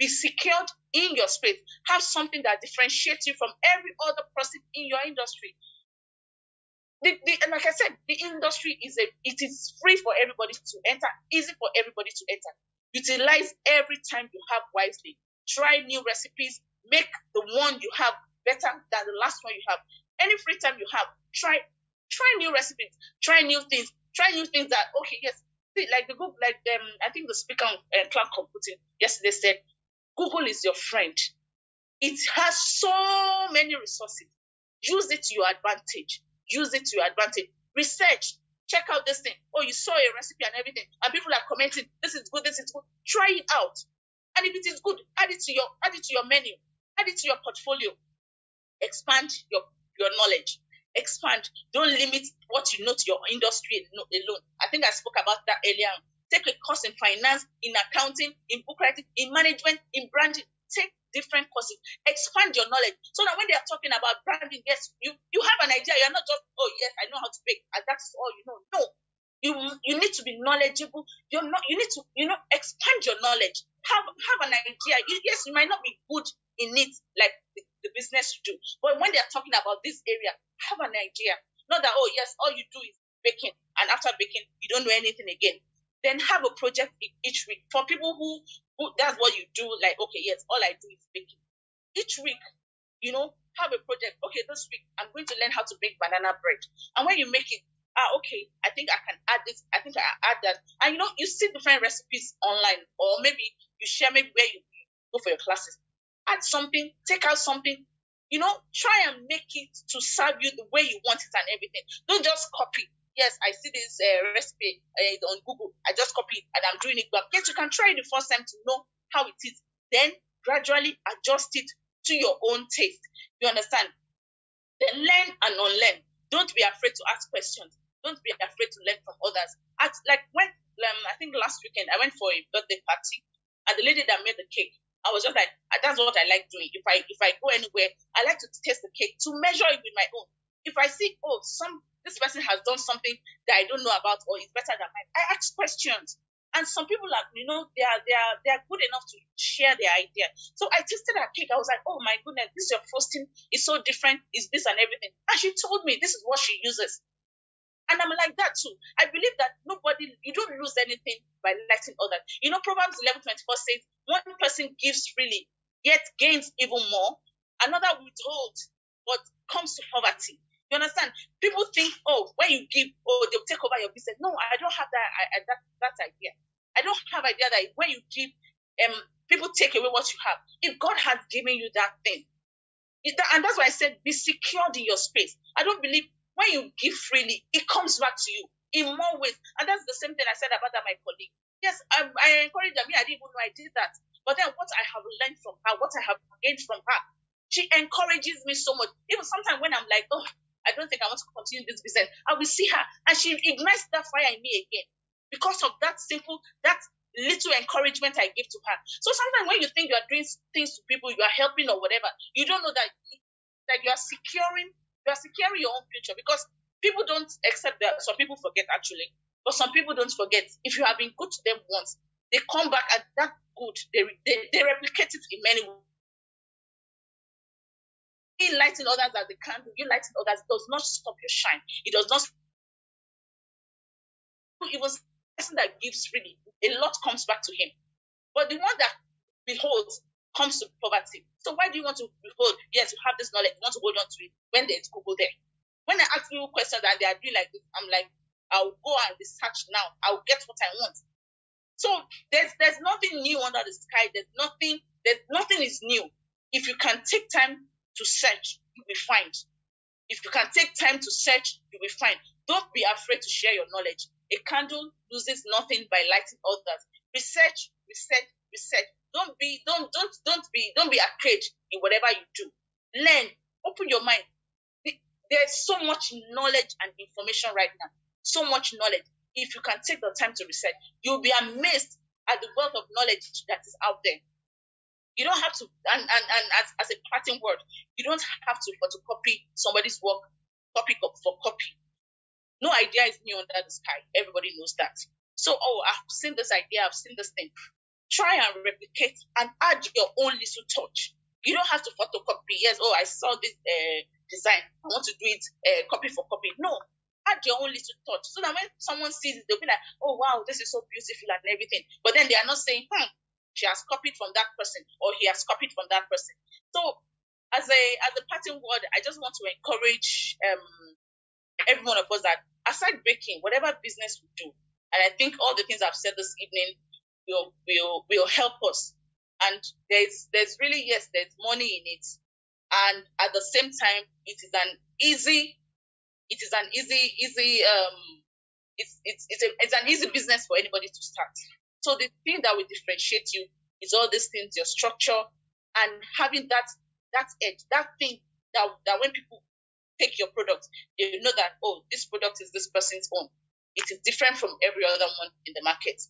Be secured in your space. Have something that differentiates you from every other person in your industry. And like I said, the industry it is free for everybody to enter, easy for everybody to enter. Utilize every time you have wisely. Try new recipes. Make the one you have better than the last one you have. Any free time you have, try new recipes. Try new things. Try new things that okay, yes. See, like I think the speaker on cloud computing yesterday said, Google is your friend. It has so many resources. Use it to your advantage. Use it to your advantage. Research. Check out this thing. Oh, you saw a recipe and everything, and people are commenting, this is good, this is good. Try it out. And if it is good, add it to your menu. Add it to your portfolio. Expand your knowledge. Expand. Don't limit what you know to your industry alone. I think I spoke about that earlier. Take a course in finance, in accounting, in book writing, in management, in branding. Take different courses. Expand your knowledge so that when they are talking about branding, yes, you have an idea. You're not just, oh yes, I know how to bake, and that's all you know. No, you need to be knowledgeable. You need to expand your knowledge. Have an idea. Yes, you might not be good in it like the business you do, but when they are talking about this area, have an idea. Not that, oh yes, all you do is baking, and after baking you don't know anything again. Then have a project each week for people who that's what you do. Like, okay, yes, all I do is baking. Each week, have a project. Okay, this week I'm going to learn how to bake banana bread. And when you make it, okay, I think I can add this. I think I add that. And you see different recipes online, or maybe you share maybe where you go for your classes. Add something, take out something. Try and make it to serve you the way you want it and everything. Don't just copy. Yes, I see this recipe on Google. I just copy it and I'm doing it. But yes, you can try it the first time to know how it is. Then gradually adjust it to your own taste. You understand? Then learn and unlearn. Don't be afraid to ask questions. Don't be afraid to learn from others. I think last weekend I went for a birthday party, and the lady that made the cake, I was just like, that's what I like doing. If I go anywhere, I like to taste the cake to measure it with my own. If I see, this person has done something that I don't know about, or is better than mine, I ask questions. And some people are, they are good enough to share their idea. So I tasted her cake. I was like, oh my goodness, this your frosting is so different. Is this and everything? And she told me this is what she uses. And I'm like that too. I believe that you don't lose anything by letting others. Proverbs 11:24 says, one person gives freely, yet gains even more. Another withholds, but comes to poverty. You understand? People think, when you give, they'll take over your business. No, I don't have that idea. I don't have idea that when you give, people take away what you have. If God has given you that thing, And that's why I said be secured in your space. I don't believe when you give freely, it comes back to you in more ways. And that's the same thing I said about that my colleague. Yes, I encourage her. I didn't even know I did that. But then what I have learned from her, what I have gained from her, she encourages me so much. Even sometimes when I'm like, oh, I don't think I want to continue this business, I will see her and she ignites that fire in me again because of that little encouragement I give to her. So sometimes when you think you are doing things to people, you are helping or whatever, you don't know that you are securing your own future, because people don't accept that. Some people forget actually, but some people don't forget. If you have been good to them once, they come back at that good. They replicate it in many ways. You lighting others as they can do. You lighting others does not stop your shine. It does not. It was the person that gives freely. A lot comes back to him. But the one that beholds comes to poverty. So why do you want to behold? Yes, you have this knowledge. You want to hold on to it when there's Google there. When I ask people questions and they are doing like this, I'm like, I'll go and research now. I'll get what I want. So there's nothing new under the sky. There's nothing is new. If you can take time to search, you'll be fine. If you can take time to search, you'll be fine. Don't be afraid to share your knowledge. A candle loses nothing by lighting others. Research. Don't be afraid in whatever you do. Learn. Open your mind. There's so much knowledge and information right now. So much knowledge. If you can take the time to research, you'll be amazed at the wealth of knowledge that is out there. You don't have to, and as a parting word, you don't have to photocopy somebody's work, copy for copy. No idea is new under the sky. Everybody knows that. So, I've seen this idea, I've seen this thing. Try and replicate and add your own little touch. You don't have to photocopy. Yes, I saw this design. I want to do it copy for copy. No, add your own little touch. So that when someone sees it, they'll be like, oh, wow, this is so beautiful and everything. But then they are not saying, she has copied from that person or he has copied from that person. So as a parting word, I just want to encourage every one of us that aside baking, whatever business we do, and I think all the things I've said this evening will help us. And there's really, yes, there's money in it. And at the same time, it's an easy business for anybody to start. So the thing that will differentiate you is all these things, your structure, and having that edge, that thing that when people take your product, they know that, this product is this person's own. It is different from every other one in the market.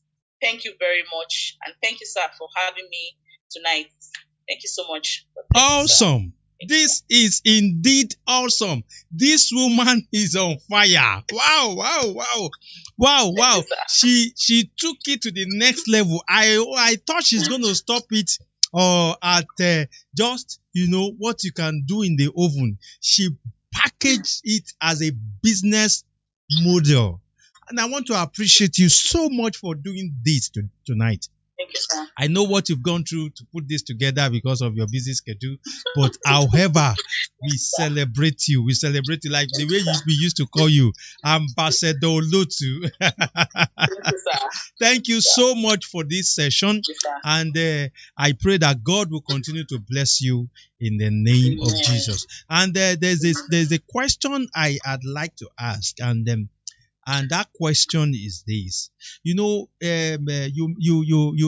Thank you very much. And thank you, sir, for having me tonight. Thank you so much. Awesome. This is indeed awesome. This woman is on fire. Wow. She took it to the next level. I thought she's going to stop it at just, what you can do in the oven. She packaged it as a business model. And I want to appreciate you so much for doing this tonight. Thank you, sir. I know what you've gone through to put this together because of your busy schedule, but however, we celebrate you. We celebrate you like the way we used to call you, Ambassador Lotu. Thank you so much for this session, and I pray that God will continue to bless you in the name of Jesus. And there's a question I'd like to ask, and that question is this. You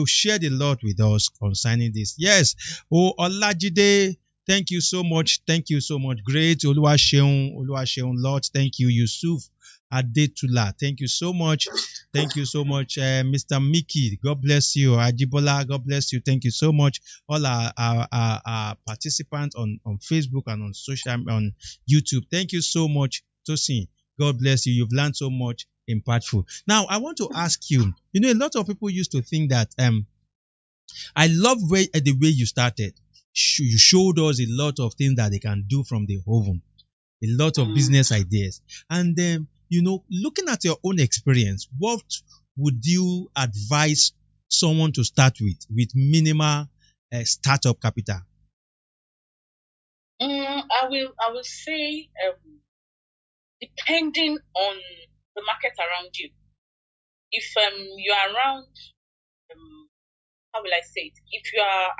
shared a lot with us concerning this. Yes. Olajide, thank you so much. Thank you so much. Great. Oluwaseun, Lord. Thank you. Yusuf Adetula, thank you so much. Thank you so much. Mr. Mickey, God bless you. Ajibola, God bless you. Thank you so much. All our participants on Facebook and on YouTube. Thank you so much, Tosin. God bless you. You've learned so much impactful. Now, I want to ask you, a lot of people used to think that, I love the way you started. You showed us a lot of things that they can do from the oven, a lot of business ideas. And then, looking at your own experience, what would you advise someone to start with minimal startup capital? I will say, depending on the market around you. If you are around, how will I say it? If you are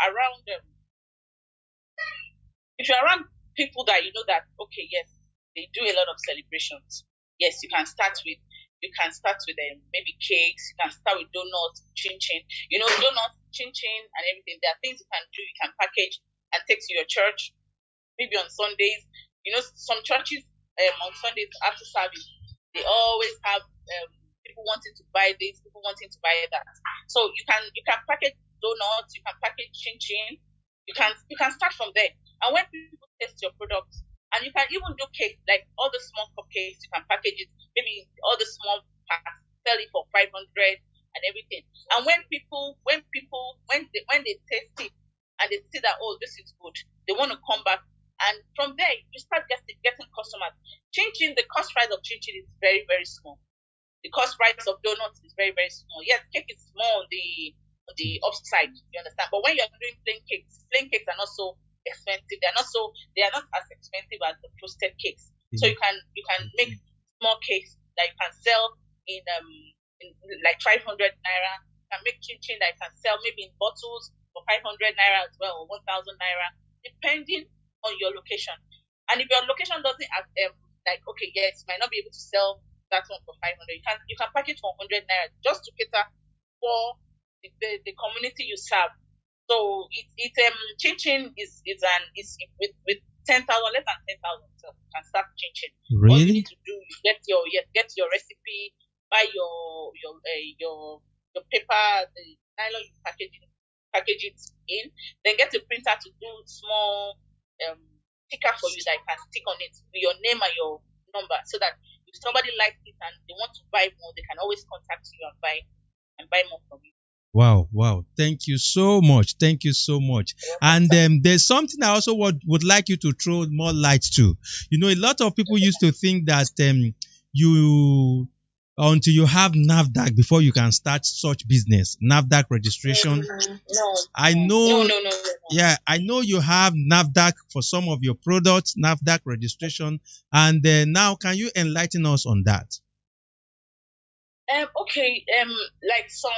around people that you know that okay, yes, they do a lot of celebrations. Yes, you can start with maybe cakes. You can start with donuts, chin chin. You know, donuts, chin chin, and everything. There are things you can do. You can package and take to your church. Maybe on Sundays. You know, some churches on Sundays after service, they always have people wanting to buy this, people wanting to buy that. So you can package donuts, you can package chin chin. You can start from there. And when people test your products, and you can even do cake, like all the small cupcakes, you can package it, maybe all the small packs, sell it for 500 and everything. And when they taste it and they see that, oh, this is good, they want to come back. And from there, you start getting customers. Chin chin, the cost price of chin chin is very, very small. The cost price of donuts is very, very small. Yes, cake is small on the upside, you understand? But when you're doing plain cakes are not so expensive. They are not as expensive as the frosted cakes. So you can make small cakes that you can sell in like 500 naira. You can make chin chin that you can sell maybe in bottles for 500 naira as well, or 1,000 naira, depending on your location. And if your location doesn't have like okay, yes, you might not be able to sell that one for 500. You can package for 100 naira just to cater for the community you serve. So chin chin is with 10,000, less than 10,000, so you can start chin chin. All you Really? need to do is get your recipe, buy your paper, the nylon you package it in, then get a printer to do small sticker for you that you can stick on it with your name and your number, so that if somebody likes it and they want to buy more, they can always contact you and buy more from you. Wow, wow. Thank you so much. Thank you so much. And there's something I also would like you to throw more light to. You know, a lot of people used to think that you until you have NAFDAC before you can start such business, NAFDAC registration. No, I no, know, no, no, no. yeah, I know you have NAFDAC for some of your products, NAFDAC registration. And now, can you enlighten us on that? Okay, like some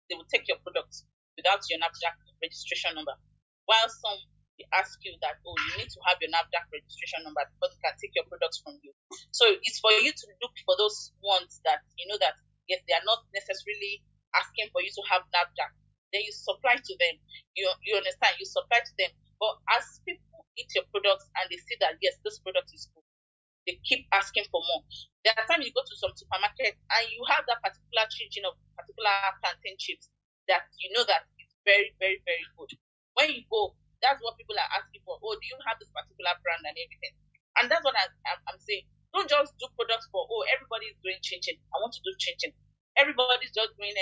they will take your products without your NAFDAC registration number. While some they ask you that, oh, you need to have your NAFDAC registration number before they can take your products from you. So it's for you to look for those ones that you know that yes, they are not necessarily asking for you to have NAFDAC. Then you supply to them. You understand? You supply to them. But as people eat your products and they see that yes, this product is good, they keep asking for more. There are times you go to some supermarket and you have that particular chinchin of particular plantain chips that you know that it's very, very, very good. When you go, that's what people are asking for. Oh, do you have this particular brand and everything? And that's what I'm saying. Don't just do products for, oh, everybody is doing chinchin. I want to do chinchin. Everybody's just doing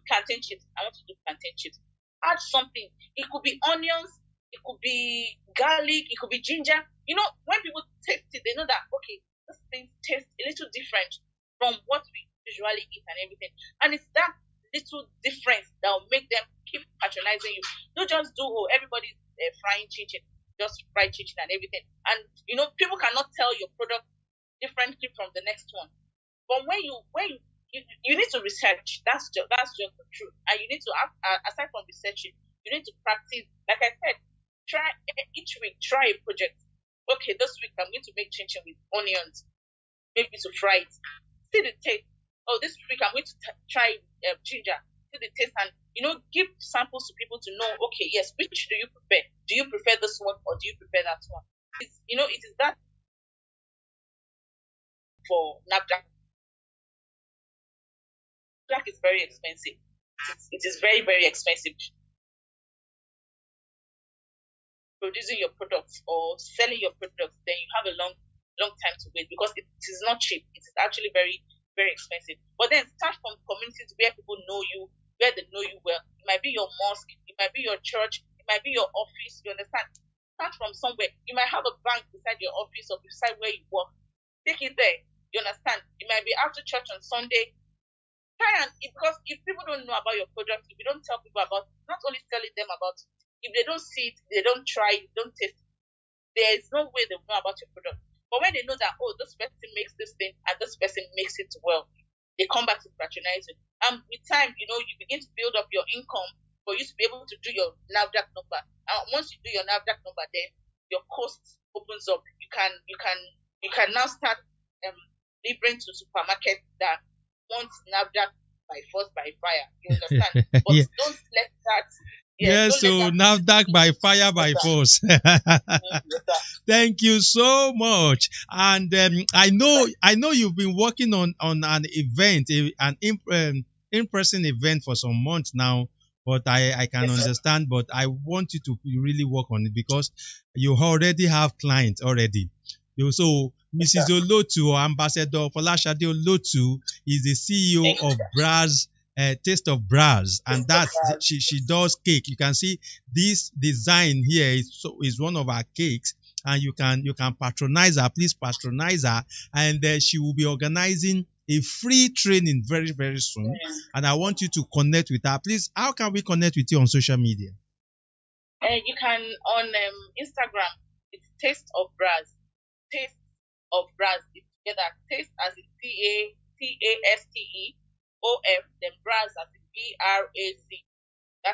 plantain chips. I want to do plantain chips. Add something. It could be onions. It could be garlic. It could be ginger. You know, when people taste it, they know that, okay, this thing tastes a little different from what we usually eat and everything. And it's that little difference that will make them keep patronizing you. Don't just do, oh, everybody's frying chinchin, just fry chinchin and everything. And, you know, people cannot tell your product differently from the next one. But when you need to research, that's just the truth. And you need to, aside from researching, you need to practice. Like I said, each week, try a project. Okay, this week I'm going to make chinchin with onions, maybe to fry it. See the taste. Oh, this week I'm going to try ginger. See the taste and give samples to people to know. Okay, yes, which do you prefer? Do you prefer this one or do you prefer that one? It is that for NAFDAC. NAFDAC is very expensive. It is very, very expensive. Producing your products or selling your products, then you have a long time to wait because it is not cheap. It is actually very, very expensive. But then start from communities where people know you, where they know you well. It might be your mosque, it might be your church, it might be your office. You understand? Start from somewhere. You might have a bank beside your office or beside where you work. Take it there. You understand? It might be after church on Sunday. Try and because if people don't know about your product, if you don't tell people about, not only telling them about it, if they don't see it, they don't try it, don't taste it, there is no way they will know about your product. But when they know that, oh, this person makes this thing and this person makes it well, they come back to patronize it. And with time, you begin to build up your income. for you to be able to do your NAFDAC number. And once you do your NAFDAC number, then your cost opens up. You can now start delivering to supermarkets that want NAFDAC by force by fire. You understand? But Yeah. don't let that. Yeah, don't so let that NAFDAC by fire by force. Thank you so much. And I know you've been working on an event, an in-person event for some months now. But I can Yes, sir. understand. But I want you to really work on it because you already have clients already. So Mrs. Olotu, or Ambassador Folashade Olotu, is the CEO of Braz. Taste of Braz, and that's she does cake. You can see this design here is one of our cakes, and you can patronize her. Please patronize her, and she will be organizing a free training very, very soon. And I want you to connect with her. Please, how can we connect with you on social media? You can on Instagram. It's Taste of Braz. Taste of Braz. It's together. Taste as in TASTE. OF, then Braz as in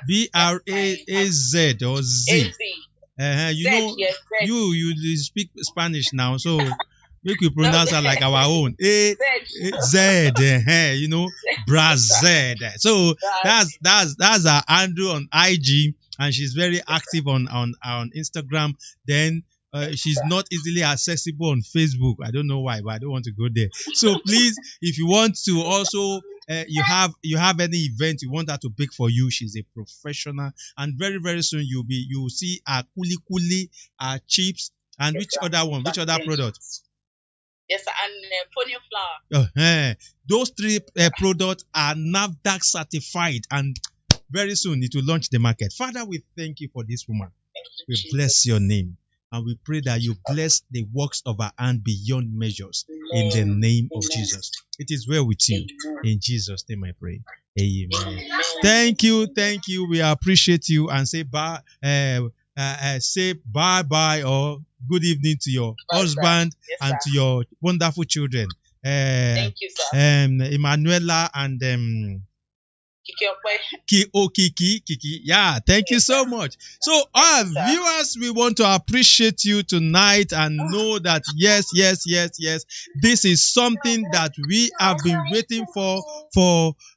BRAZ. BRAZ or Z. You know, yes, you speak Spanish now, so make we pronounce it like our own. Z. You know, Braz. So that's our Andrew on IG, and she's very active on Instagram. Then she's not easily accessible on Facebook. I don't know why, but I don't want to go there. So please, if you want to also you have any event you want her to pick for you, she's a professional, and very, very soon you will see our kuli, our chips, and which other product? Yes, and fonio flour. Those three products are NAFDAC certified, and very soon it will launch the market. Father, we thank you for this woman. We bless your name. And we pray that you bless the works of our hand beyond measures in the name of Jesus. It is well with you. In Jesus' name I pray. Amen. Thank you. We appreciate you, and say bye. Say bye or good evening to your husband and to your wonderful children. Thank you, sir. Emanuela and Kiki. Yeah, thank you so much. So, our viewers, we want to appreciate you tonight and know that yes, this is something that we have been waiting for.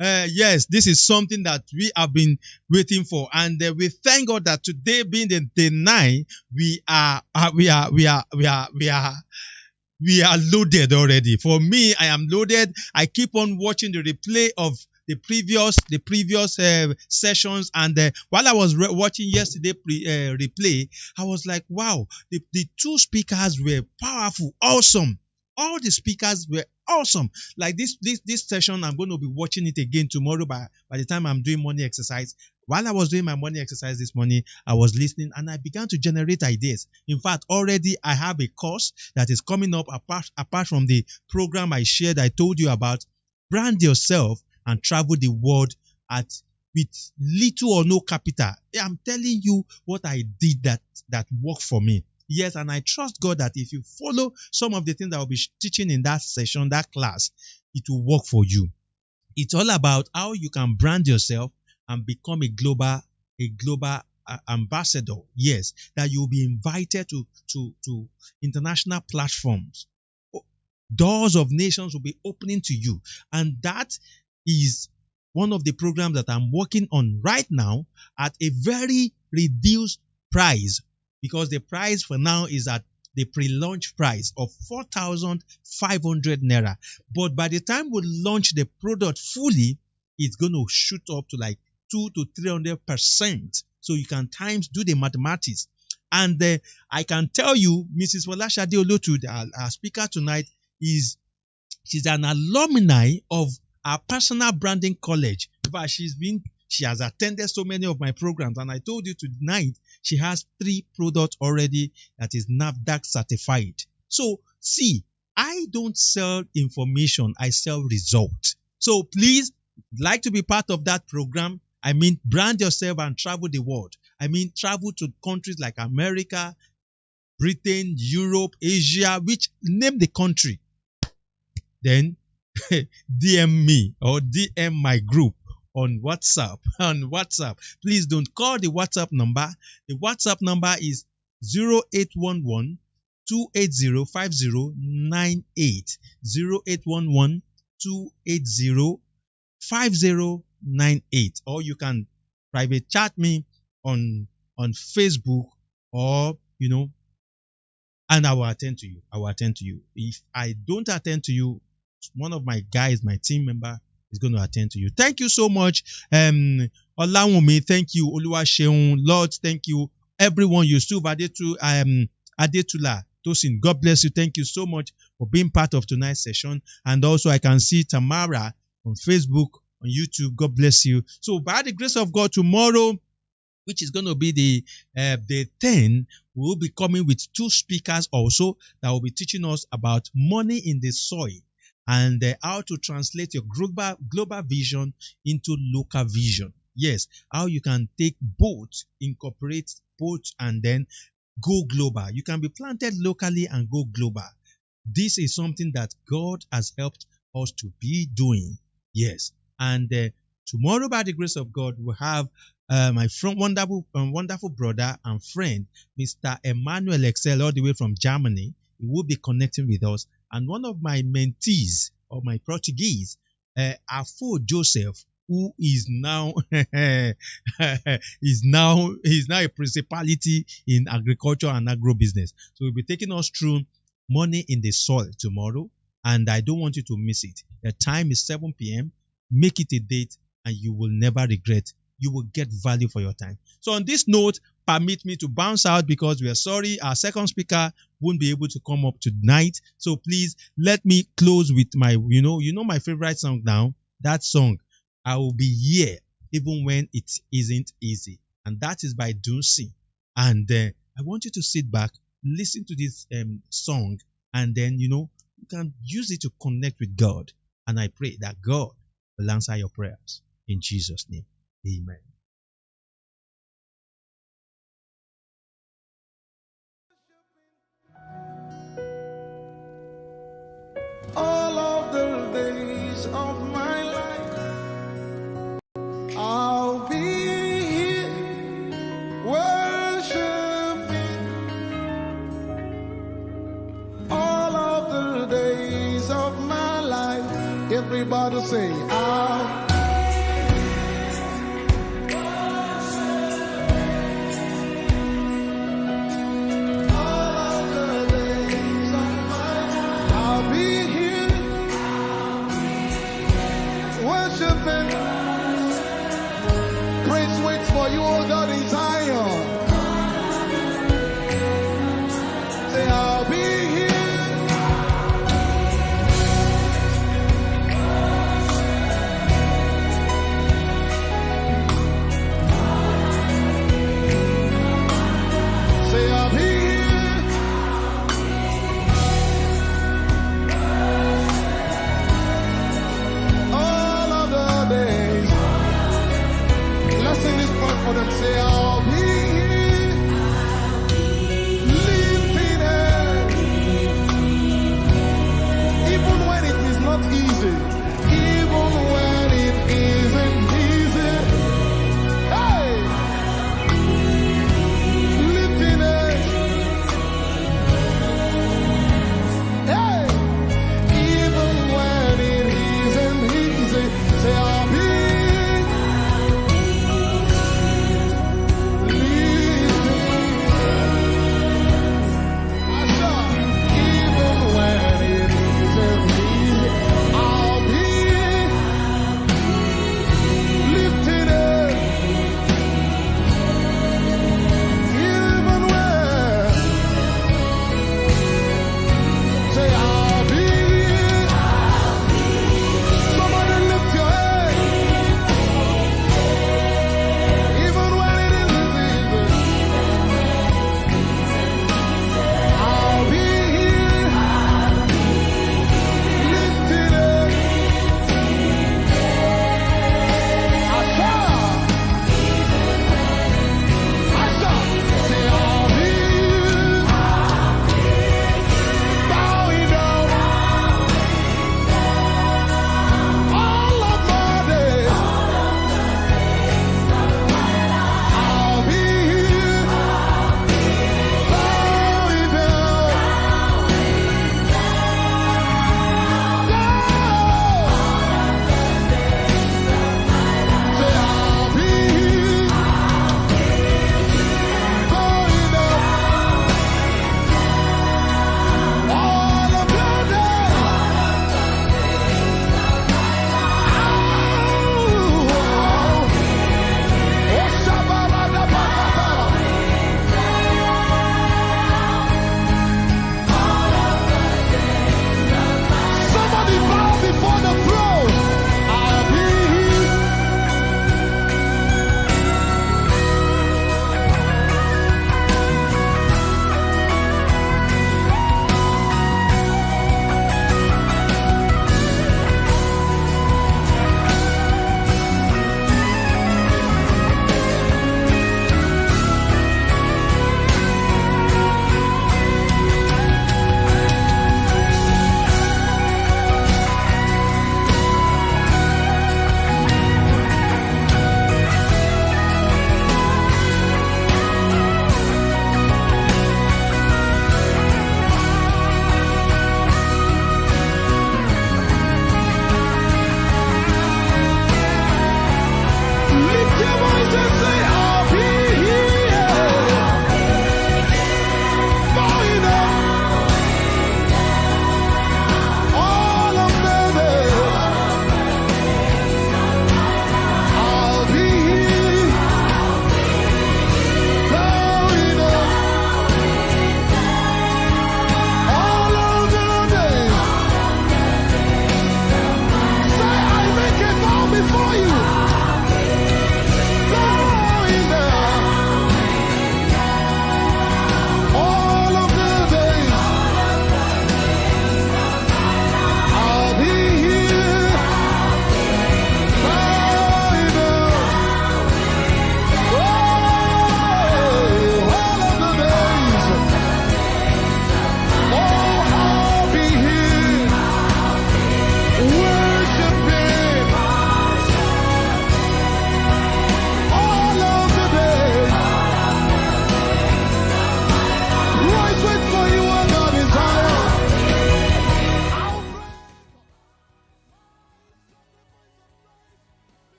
Yes, this is something that we have been waiting for, and we thank God that today being the day 9, we are loaded already. For me, I am loaded. I keep on watching the replay of the previous sessions, and while I was watching yesterday replay, I was like, wow, the two speakers were powerful, awesome. All the speakers were awesome. Like this session, I'm going to be watching it again tomorrow by the time I'm doing morning exercise. While I was doing my morning exercise this morning, I was listening and I began to generate ideas. In fact, already I have a course that is coming up apart from the program I told you about. Brand yourself and travel the world with little or no capital. I'm telling you what I did that worked for me. Yes, and I trust God that if you follow some of the things that I'll be teaching in that session, that class, it will work for you. It's all about how you can brand yourself and become a global ambassador. Yes, that you'll be invited to international platforms. Doors of nations will be opening to you, and that is one of the programs that I'm working on right now at a very reduced price, because the price for now is at the pre-launch price of 4,500 naira. But by the time we launch the product fully, it's going to shoot up to like 200 to 300%. So you can do the mathematics. And I can tell you, Mrs. Folashade Olotu, our speaker tonight, she's an alumni of our personal branding college. In fact, she has attended so many of my programs, and I told you tonight she has 3 products already that is NAFDAC certified. So see, I don't sell information, I sell results. So please, like to be part of that program. I mean, brand yourself and travel the world. I mean, travel to countries like America, Britain, Europe, Asia, name the country. Then DM me or DM my group on WhatsApp. On WhatsApp. Please don't call the WhatsApp number. The WhatsApp number is 0811 280 5098. 0811 280 5098. Or you can private chat me on Facebook, or and I will attend to you. I will attend to you. If I don't attend to you, one of my guys, my team member, is going to attend to you. Thank you so much. Olawunmi, thank you. Oluwaseun, Lord, thank you. Everyone, Yusuf, Adetula, Tosin, God bless you. Thank you so much for being part of tonight's session. And also, I can see Tamara on Facebook, on YouTube. God bless you. So, by the grace of God, tomorrow, which is going to be the 10, we'll be coming with two speakers also that will be teaching us about money in the soil and how to translate your global vision into local vision. Yes, how you can take both, incorporate both, and then go global. You can be planted locally and go global. This is something that God has helped us to be doing. Yes, and tomorrow, by the grace of God, we'll have my wonderful brother and friend, Mr. Emmanuel Excel, all the way from Germany. He will be connecting with us. And one of my mentees, or my Portuguese, Afo Joseph, who is now is now a principality in agriculture and agro-business. So we'll be taking us through money in the soil tomorrow, and I don't want you to miss it. The time is 7 p.m. Make it a date, and you will never regret. You will get value for your time. So on this note, permit me to bounce out because we are sorry our second speaker won't be able to come up tonight. So please let me close with my, my favorite song now. That song, I Will Be Here Even When It Isn't Easy. And that is by Dunsi. And I want you to sit back, listen to this song, and then, you can use it to connect with God. And I pray that God will answer your prayers. In Jesus' name. Amen. All of the days of my life, I'll be here worshiping. All of the days of my life, everybody say, I'll